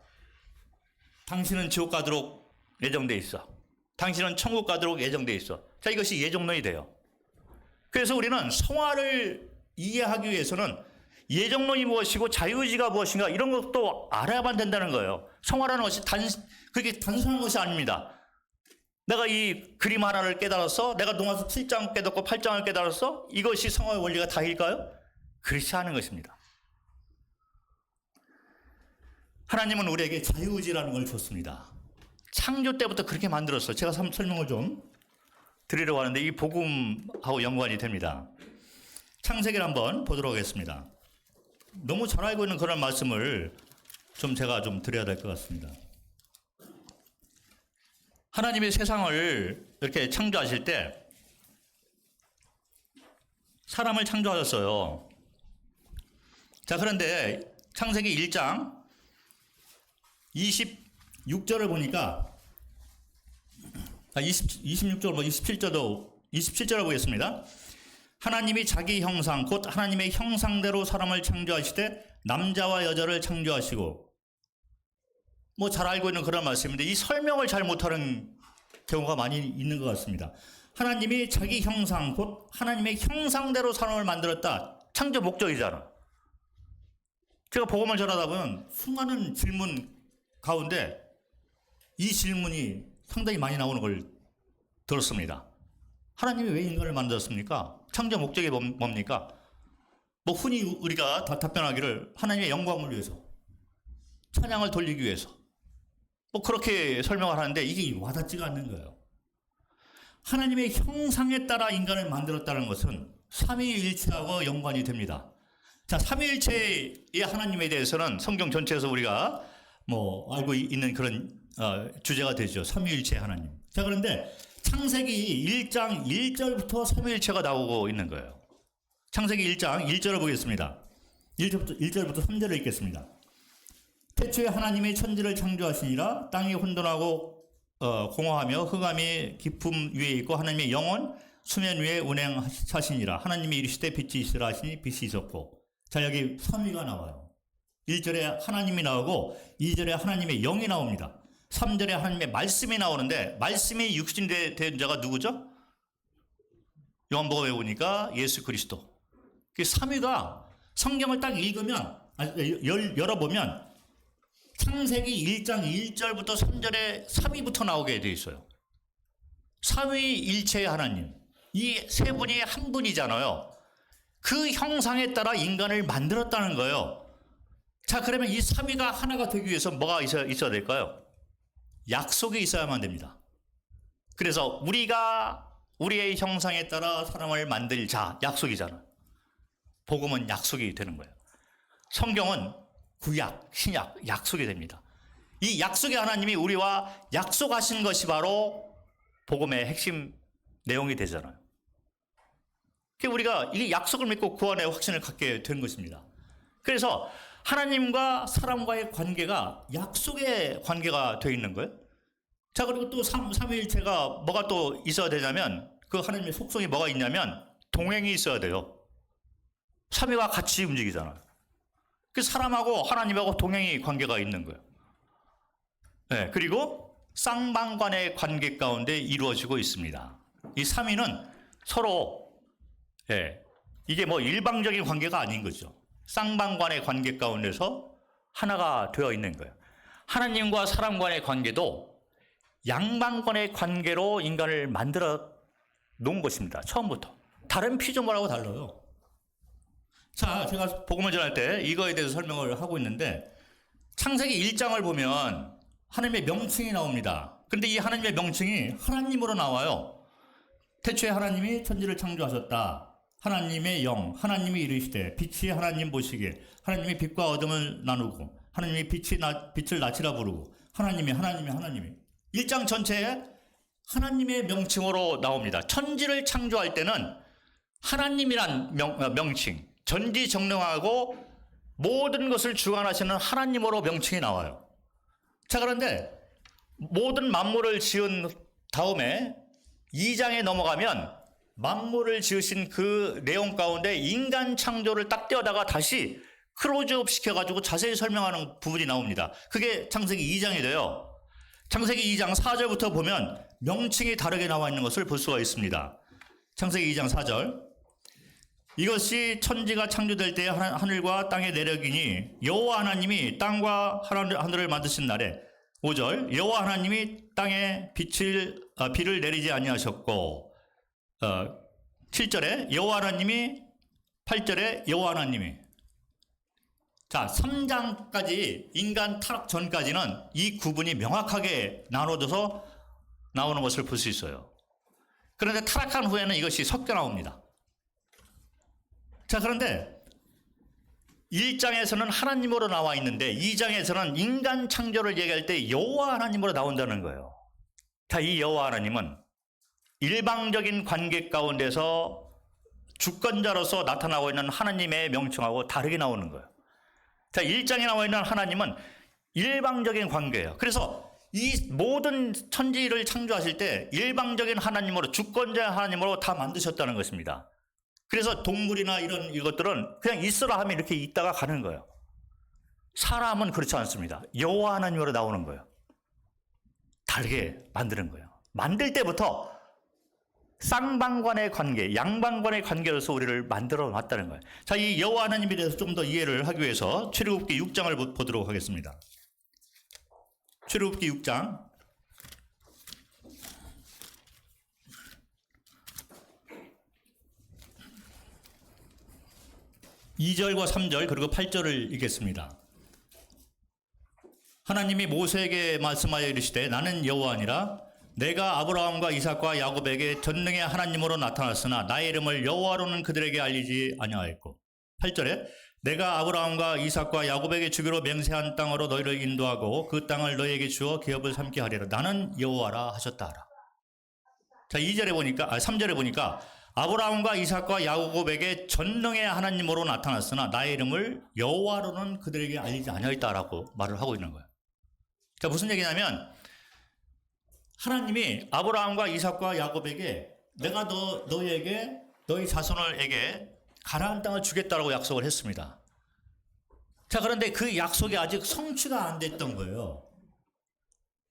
[SPEAKER 1] 당신은 지옥 가도록 예정돼 있어. 당신은 천국 가도록 예정돼 있어. 자, 이것이 예정론이 돼요. 그래서 우리는 성화를 이해하기 위해서는 예정론이 무엇이고 자유의지가 무엇인가 이런 것도 알아야만 된다는 거예요. 성화라는 것이 그렇게 단순한 것이 아닙니다. 내가 이 그림 하나를 깨달았어? 내가 동화서 7장 깨닫고 8장을 깨달았어? 이것이 성화의 원리가 다일까요? 그렇지 않은 것입니다. 하나님은 우리에게 자유의지라는 걸 줬습니다. 창조 때부터 그렇게 만들었어요. 제가 설명을 좀 드리려고 하는데 이 복음하고 연관이 됩니다. 창세기를 한번 보도록 하겠습니다. 너무 잘 알고 있는 그런 말씀을 제가 드려야 될 것 같습니다. 하나님이 세상을 이렇게 창조하실 때 사람을 창조하셨어요. 자, 그런데 창세기 1장 26절을 보니까 26절 27절을 보겠습니다. 하나님이 자기 형상 곧 하나님의 형상대로 사람을 창조하시되 남자와 여자를 창조하시고 잘 알고 있는 그런 말씀인데 이 설명을 잘 못하는 경우가 많이 있는 것 같습니다. 하나님이 자기 형상 곧 하나님의 형상대로 사람을 만들었다. 창조 목적이잖아. 제가 복음을 전하다 보면 수많은 질문 가운데 이 질문이 상당히 많이 나오는 걸 들었습니다. 하나님이 왜 인간을 만들었습니까? 창조 목적이 뭡니까? 흔히 우리가 답변하기를 하나님의 영광을 위해서, 찬양을 돌리기 위해서 그렇게 설명을 하는데 이게 와닿지가 않는 거예요. 하나님의 형상에 따라 인간을 만들었다는 것은 삼위일체하고 연관이 됩니다. 자, 삼위일체의 하나님에 대해서는 성경 전체에서 우리가 알고 있는 그런 주제가 되죠. 삼위일체 하나님. 자, 그런데 창세기 1장 1절부터 삼위일체가 나오고 있는 거예요. 창세기 1장 1절을 보겠습니다. 1절부터 3절을 읽겠습니다. 태초에 하나님이 천지를 창조하시니라. 땅이 혼돈하고 공허하며 흑암이 깊음 위에 있고 하나님의 영은 수면 위에 운행하시니라. 하나님이 이르시되 빛이 있으라 하시니 빛이 있었고. 자, 여기 삼위가 나와요. 1절에 하나님이 나오고 2절에 하나님의 영이 나옵니다. 3절에 하나님의 말씀이 나오는데 말씀이 육신된 자가 누구죠? 요한복음에 보니까 예수 그리스도. 그 삼위가 성경을 딱 읽으면 열어보면 창세기 1장 1절부터 3절에 삼위부터 나오게 돼 있어요. 삼위일체의 하나님. 이 세 분이 한 분이잖아요. 그 형상에 따라 인간을 만들었다는 거예요. 자, 그러면 이 삼위가 하나가 되기 위해서 뭐가 있어야 될까요? 약속이 있어야만 됩니다. 그래서 우리가 우리의 형상에 따라 사람을 만들자 약속이잖아. 복음은 약속이 되는 거예요. 성경은 구약, 신약 약속이 됩니다. 이 약속의 하나님이 우리와 약속하신 것이 바로 복음의 핵심 내용이 되잖아요. 우리가 이 약속을 믿고 구원의 확신을 갖게 된 것입니다. 그래서 하나님과 사람과의 관계가 약속의 관계가 되어 있는 거예요. 자, 그리고 또 삼위일체가 뭐가 또 있어야 되냐면, 그 하나님의 속성이 뭐가 있냐면 동행이 있어야 돼요. 삼위가 같이 움직이잖아요. 그 사람하고 하나님하고 동행이 관계가 있는 거예요. 네, 그리고 쌍방간의 관계 가운데 이루어지고 있습니다. 이 삼위는 서로 이게 뭐 일방적인 관계가 아닌 거죠. 쌍방간의 관계 가운데서 하나가 되어 있는 거예요. 하나님과 사람 간의 관계도 양방간의 관계로 인간을 만들어 놓은 것입니다. 처음부터. 다른 피조물하고 달라요. 자, 제가 복음을 전할 때 이거에 대해서 설명을 하고 있는데, 창세기 1장을 보면 하나님의 명칭이 나옵니다. 그런데 이 하나님의 명칭이 하나님으로 나와요. 태초에 하나님이 천지를 창조하셨다. 하나님의 영, 하나님이 이르시되 빛이 하나님 보시기에, 하나님이 빛과 어둠을 나누고, 하나님이 빛을 낯이라 부르고, 하나님이 1장 전체에 하나님의 명칭으로 나옵니다. 천지를 창조할 때는 하나님이란 명칭, 전지전능하고 모든 것을 주관하시는 하나님으로 명칭이 나와요. 자, 그런데 모든 만물을 지은 다음에 2장에 넘어가면 만물을 지으신 그 내용 가운데 인간 창조를 딱 떼어다가 다시 클로즈업 시켜가지고 자세히 설명하는 부분이 나옵니다. 그게 창세기 2장이 돼요. 창세기 2장 4절부터 보면 명칭이 다르게 나와 있는 것을 볼 수가 있습니다. 창세기 2장 4절. 이것이 천지가 창조될 때에 하늘과 땅의 내력이니 여호와 하나님이 땅과 하늘을 만드신 날에, 5절, 여호와 하나님이 땅에 비를 내리지 아니하셨고, 7절에 여호와 하나님이, 8절에 여호와 하나님이. 자, 3장까지 인간 타락 전까지는 이 구분이 명확하게 나눠져서 나오는 것을 볼 수 있어요. 그런데 타락한 후에는 이것이 섞여 나옵니다. 자, 그런데 1장에서는 하나님으로 나와 있는데 2장에서는 인간 창조를 얘기할 때 여호와 하나님으로 나온다는 거예요. 자, 이 여호와 하나님은 일방적인 관계 가운데서 주권자로서 나타나고 있는 하나님의 명칭하고 다르게 나오는 거예요. 자, 1장에 나와 있는 하나님은 일방적인 관계예요. 그래서 이 모든 천지를 창조하실 때 일방적인 하나님으로, 주권자 하나님으로 다 만드셨다는 것입니다. 그래서 동물이나 이것들은 그냥 있으라 하면 이렇게 있다가 가는 거예요. 사람은 그렇지 않습니다. 여호와 하나님으로 나오는 거예요. 다르게 만드는 거예요. 만들 때부터 쌍방간의 관계, 양방간의 관계로서 우리를 만들어 놨다는 거예요. 자, 이 여호와 하나님에 대해서 좀 더 이해를 하기 위해서 출애굽기 6장을 보도록 하겠습니다. 출애굽기 6장. 2절과 3절 그리고 8절을 읽겠습니다. 하나님이 모세에게 말씀하여 이르시되 나는 여호와니라. 내가 아브라함과 이삭과 야곱에게 전능의 하나님으로 나타났으나 나의 이름을 여호와로는 그들에게 알리지 아니하였고, 8절에 내가 아브라함과 이삭과 야곱에게 주기로 맹세한 땅으로 너희를 인도하고 그 땅을 너희에게 주어 기업을 삼게 하리라. 나는 여호와라 하셨다 하라. 자, 3절에 보니까 아브라함과 이삭과 야곱에게 전능의 하나님으로 나타났으나 나의 이름을 여호와로는 그들에게 알리지 아니하였다라고 말을 하고 있는 거예요. 자, 무슨 얘기냐면 하나님이 아브라함과 이삭과 야곱에게 내가 너희에게, 너희 자손에게 가나안 땅을 주겠다라고 약속을 했습니다. 자, 그런데 그 약속이 아직 성취가 안 됐던 거예요.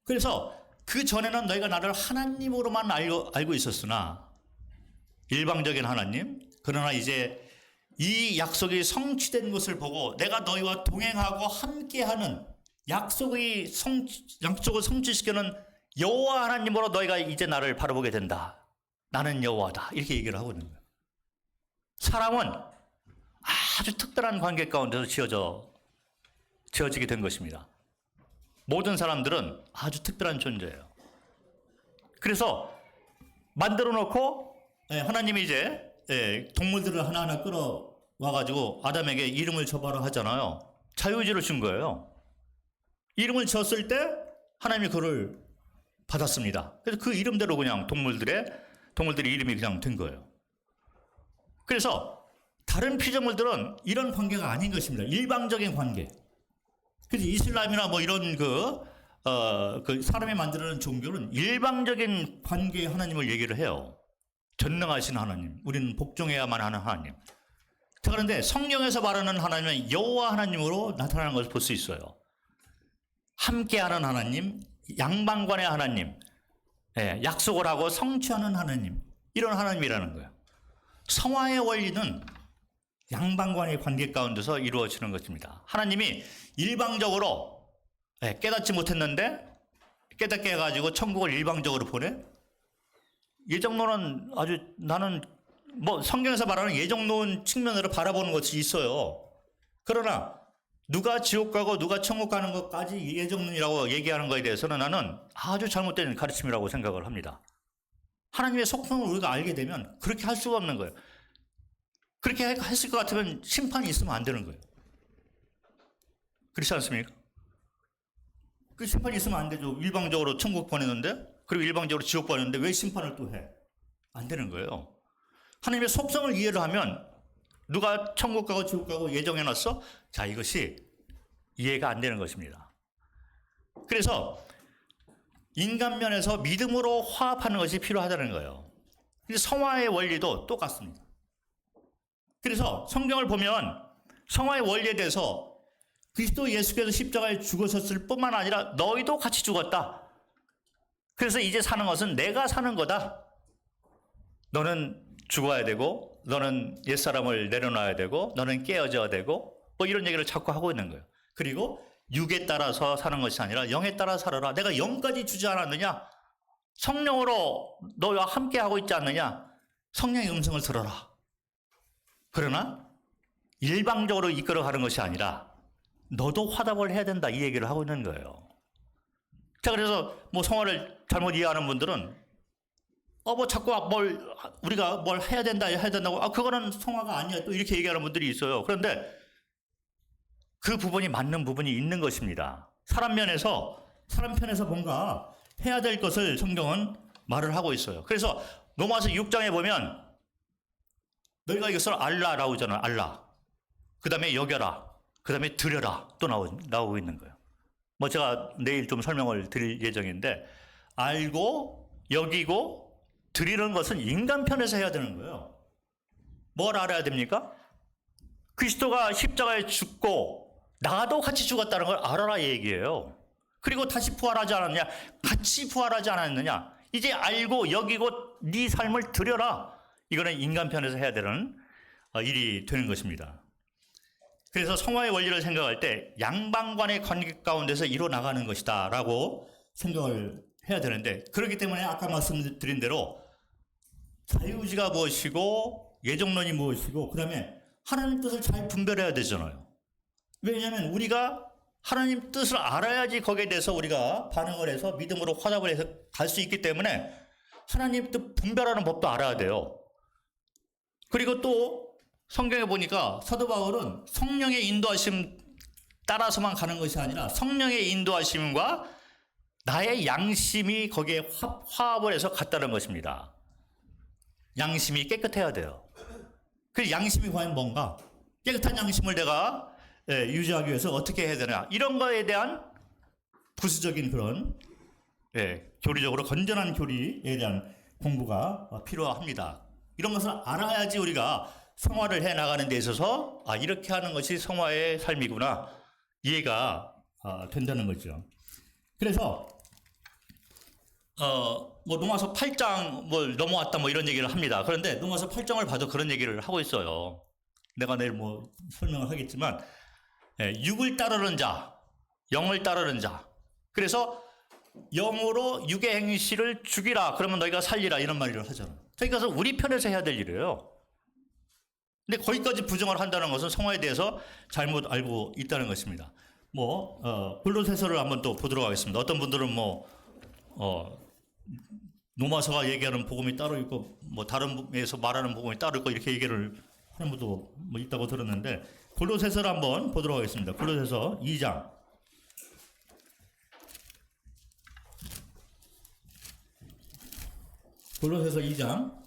[SPEAKER 1] 그래서 그 전에는 너희가 나를 하나님으로만 알고 있었으나, 일방적인 하나님, 그러나 이제 이 약속이 성취된 것을 보고 내가 너희와 동행하고 함께하는 약속을 성취시키는 여호와 하나님으로 너희가 이제 나를 바라보게 된다. 나는 여호와다. 이렇게 얘기를 하고 있는 거예요. 사람은 아주 특별한 관계 가운데서 지어지게 된 것입니다. 모든 사람들은 아주 특별한 존재예요. 그래서 만들어 놓고 하나님이 이제 동물들을 하나하나 끌어와가지고 아담에게 이름을 줘봐라 하잖아요. 자유의지를 준 거예요. 이름을 줬을 때 하나님이 그를 받았습니다. 그래서 그 이름대로 그냥 동물들의 이름이 그냥 된 거예요. 그래서 다른 피조물들은 이런 관계가 아닌 것입니다. 일방적인 관계. 그래서 이슬람이나 뭐 이런 그 사람이 만드는 종교는 일방적인 관계의 하나님을 얘기를 해요. 전능하신 하나님, 우리는 복종해야만 하는 하나님. 자, 그런데 성경에서 말하는 하나님은 여호와 하나님으로 나타나는 것을 볼 수 있어요. 함께하는 하나님, 양방관의 하나님, 약속을 하고 성취하는 하나님, 이런 하나님이라는 거예요. 성화의 원리는 양방관의 관계 가운데서 이루어지는 것입니다. 하나님이 일방적으로 깨닫지 못했는데 깨닫게 해가지고 천국을 일방적으로 보내? 예정론은 아주 나는 뭐 성경에서 말하는 예정론 측면으로 바라보는 것이 있어요. 그러나 누가 지옥 가고 누가 천국 가는 것까지 예정론이라고 얘기하는 것에 대해서는 나는 아주 잘못된 가르침이라고 생각을 합니다. 하나님의 속성을 우리가 알게 되면 그렇게 할 수가 없는 거예요. 그렇게 했을 것 같으면 심판이 있으면 안 되는 거예요. 그렇지 않습니까? 그 심판이 있으면 안 되죠. 일방적으로 천국 보내는데, 그리고 일방적으로 지옥 보내는데 왜 심판을 또 해? 안 되는 거예요. 하나님의 속성을 이해를 하면 누가 천국 가고 지옥 가고 예정해놨어? 자, 이것이 이해가 안 되는 것입니다. 그래서 인간 면에서 믿음으로 화합하는 것이 필요하다는 거예요. 성화의 원리도 똑같습니다. 그래서 성경을 보면 성화의 원리에 대해서 그리스도 예수께서 십자가에 죽으셨을 뿐만 아니라 너희도 같이 죽었다. 그래서 이제 사는 것은 내가 사는 거다. 너는 죽어야 되고, 너는 옛사람을 내려놔야 되고, 너는 깨어져야 되고, 뭐 이런 얘기를 자꾸 하고 있는 거예요. 그리고 육에 따라서 사는 것이 아니라 영에 따라 살아라. 내가 영까지 주지 않았느냐? 성령으로 너와 함께 하고 있지 않느냐? 성령의 음성을 들어라. 그러나 일방적으로 이끌어가는 것이 아니라 너도 화답을 해야 된다, 이 얘기를 하고 있는 거예요. 자, 그래서 뭐 성화를 잘못 이해하는 분들은 뭐 자꾸 우리가 뭘 해야 된다고 그거는 성화가 아니야, 또 이렇게 얘기하는 분들이 있어요. 그런데 그 부분이 맞는 부분이 있는 것입니다. 사람 편에서 뭔가 해야 될 것을 성경은 말을 하고 있어요. 그래서 로마서 6장에 보면 너희가 이것을 알라라고 하잖아요. 알라. 그 다음에 여겨라. 그 다음에 드려라. 또 나오고 있는 거예요. 뭐 제가 내일 좀 설명을 드릴 예정인데, 알고 여기고 드리는 것은 인간 편에서 해야 되는 거예요. 뭘 알아야 됩니까? 그리스도가 십자가에 죽고 나도 같이 죽었다는 걸 알아라, 이 얘기예요. 그리고 다시 부활하지 않았느냐? 같이 부활하지 않았느냐? 이제 알고 여기고 네 삶을 드려라. 이거는 인간 편에서 해야 되는 일이 되는 것입니다. 그래서 성화의 원리를 생각할 때 양방관의 관계 가운데서 이루어나가는 것이다 라고 생각을 해야 되는데, 그렇기 때문에 아까 말씀드린 대로 자유의지가 무엇이고 예정론이 무엇이고 그 다음에 하나님 뜻을 잘 분별해야 되잖아요. 왜냐하면 우리가 하나님 뜻을 알아야지 거기에 대해서 우리가 반응을 해서 믿음으로 화답을 해서 갈 수 있기 때문에 하나님 뜻 분별하는 법도 알아야 돼요. 그리고 또 성경에 보니까 사도 바울은 성령의 인도하심 따라서만 가는 것이 아니라 성령의 인도하심과 나의 양심이 거기에 화합을 해서 갔다는 것입니다. 양심이 깨끗해야 돼요. 그 양심이 과연 뭔가? 깨끗한 양심을 내가 유지하기 위해서 어떻게 해야 되나? 이런 거에 대한 부수적인 그런 교리적으로 건전한 교리에 대한 공부가 필요합니다. 이런 것을 알아야지 우리가 성화를 해나가는 데 있어서 이렇게 하는 것이 성화의 삶이구나, 이해가 된다는 거죠. 그래서 뭐 로마서 8장 뭘 넘어왔다 뭐 이런 얘기를 합니다. 그런데 로마서 8장을 봐도 그런 얘기를 하고 있어요. 내가 내일 뭐 설명을 하겠지만 육을 따르는 자, 영을 따르는 자. 그래서 영으로 육의 행실을 죽이라. 그러면 너희가 살리라. 이런 말을 하잖아요. 그러니까 우리 편에서 해야 될 일이에요. 근데 거기까지 부정을 한다는 것은 성화에 대해서 잘못 알고 있다는 것입니다. 골로새서를 한번 또 보도록 하겠습니다. 어떤 분들은 로마서가 얘기하는 복음이 따로 있고 뭐 다른 에서 말하는 복음이 따로 있고 이렇게 얘기를 하는 분도 뭐 있다고 들었는데 골로새서를 한번 보도록 하겠습니다. 골로새서 2장. 골로새서 2장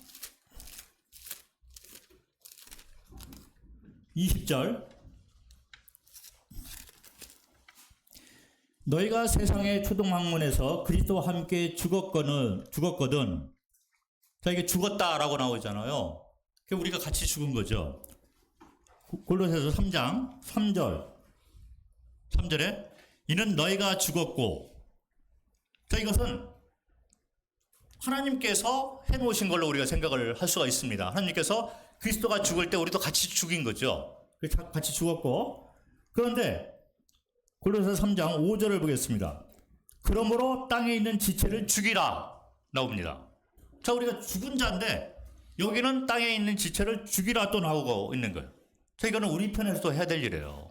[SPEAKER 1] 20절. 너희가 세상의 초동학문에서 그리스도와 함께 죽었거든. 자, 이게 죽었다라고 나오잖아요. 우리가 같이 죽은 거죠. 골로새서 3장 3절에 이는 너희가 죽었고, 자, 이것은 하나님께서 해놓으신 걸로 우리가 생각을 할 수가 있습니다. 하나님께서 그리스도가 죽을 때 우리도 같이 죽인 거죠. 같이 죽었고, 그런데 골로새서 3장 5절을 보겠습니다. 그러므로 땅에 있는 지체를 죽이라 나옵니다. 자, 우리가 죽은 자인데 여기는 땅에 있는 지체를 죽이라 또 나오고 있는 거예요. 자, 이거는 우리 편에서도 해야 될 일이에요.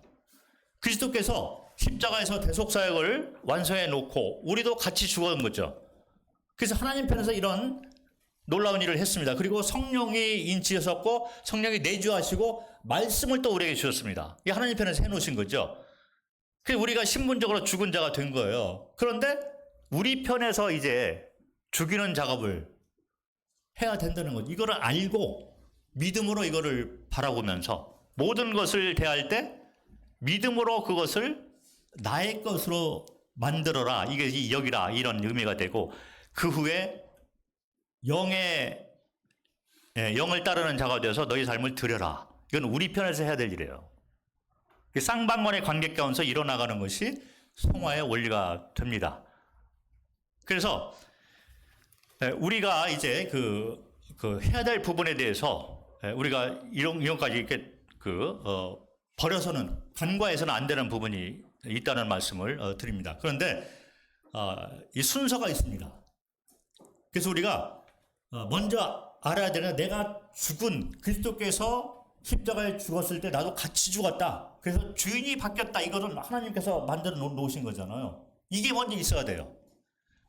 [SPEAKER 1] 그리스도께서 십자가에서 대속사역을 완성해 놓고 우리도 같이 죽은 거죠. 그래서 하나님 편에서 이런 놀라운 일을 했습니다. 그리고 성령이 인치하셨고 성령이 내주하시고 말씀을 또 우리에게 주셨습니다. 이게 하나님 편에서 해놓으신 거죠. 그래서 우리가 신분적으로 죽은 자가 된 거예요. 그런데 우리 편에서 이제 죽이는 작업을 해야 된다는 거죠. 이거를 알고 믿음으로 이거를 바라보면서 모든 것을 대할 때 믿음으로 그것을 나의 것으로 만들어라. 이게 여기라 이런 의미가 되고 그 후에 영을 따르는 자가 되어서 너희 삶을 드려라. 이건 우리 편에서 해야 될 일이에요. 쌍방면의 관계 가운데서 일어나가는 것이 성화의 원리가 됩니다. 그래서 우리가 이제 그 해야 될 부분에 대해서 우리가 이런까지 이렇게 버려서는 간과해서는 안 되는 부분이 있다는 말씀을 드립니다. 그런데 이 순서가 있습니다. 그래서 우리가 먼저 알아야 되는 내가 죽은 그리스도께서 십자가에 죽었을 때 나도 같이 죽었다. 그래서 주인이 바뀌었다. 이거는 하나님께서 만들어 놓으신 거잖아요. 이게 먼저 있어야 돼요.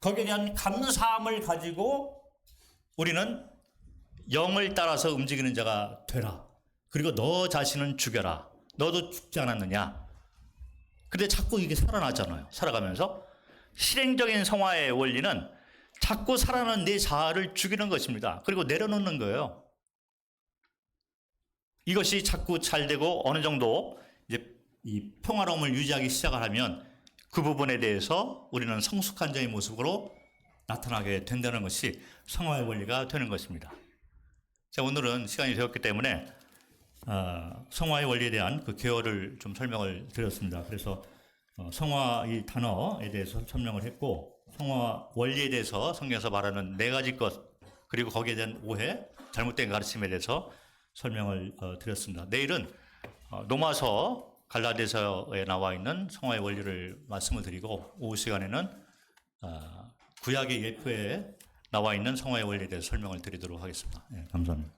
[SPEAKER 1] 거기에 대한 감사함을 가지고 우리는 영을 따라서 움직이는 자가 되라. 그리고 너 자신은 죽여라. 너도 죽지 않았느냐. 근데 자꾸 이게 살아나잖아요. 살아가면서. 실행적인 성화의 원리는 자꾸 살아나는 내 자아를 죽이는 것입니다. 그리고 내려놓는 거예요. 이것이 자꾸 잘 되고 어느 정도 이제 이 평화로움을 유지하기 시작을 하면 그 부분에 대해서 우리는 성숙한 자의 모습으로 나타나게 된다는 것이 성화의 원리가 되는 것입니다. 자, 오늘은 시간이 되었기 때문에 성화의 원리에 대한 그 개요를 좀 설명을 드렸습니다. 그래서 성화 이 단어에 대해서 설명을 했고 성화 원리에 대해서 성경에서 말하는 네 가지 것 그리고 거기에 대한 오해, 잘못된 가르침에 대해서 설명을 드렸습니다. 내일은 로마서 갈라디아서에 나와 있는 성화의 원리를 말씀을 드리고 오후 시간에는 구약의 예표에 나와 있는 성화의 원리에 대해서 설명을 드리도록 하겠습니다. 네, 감사합니다.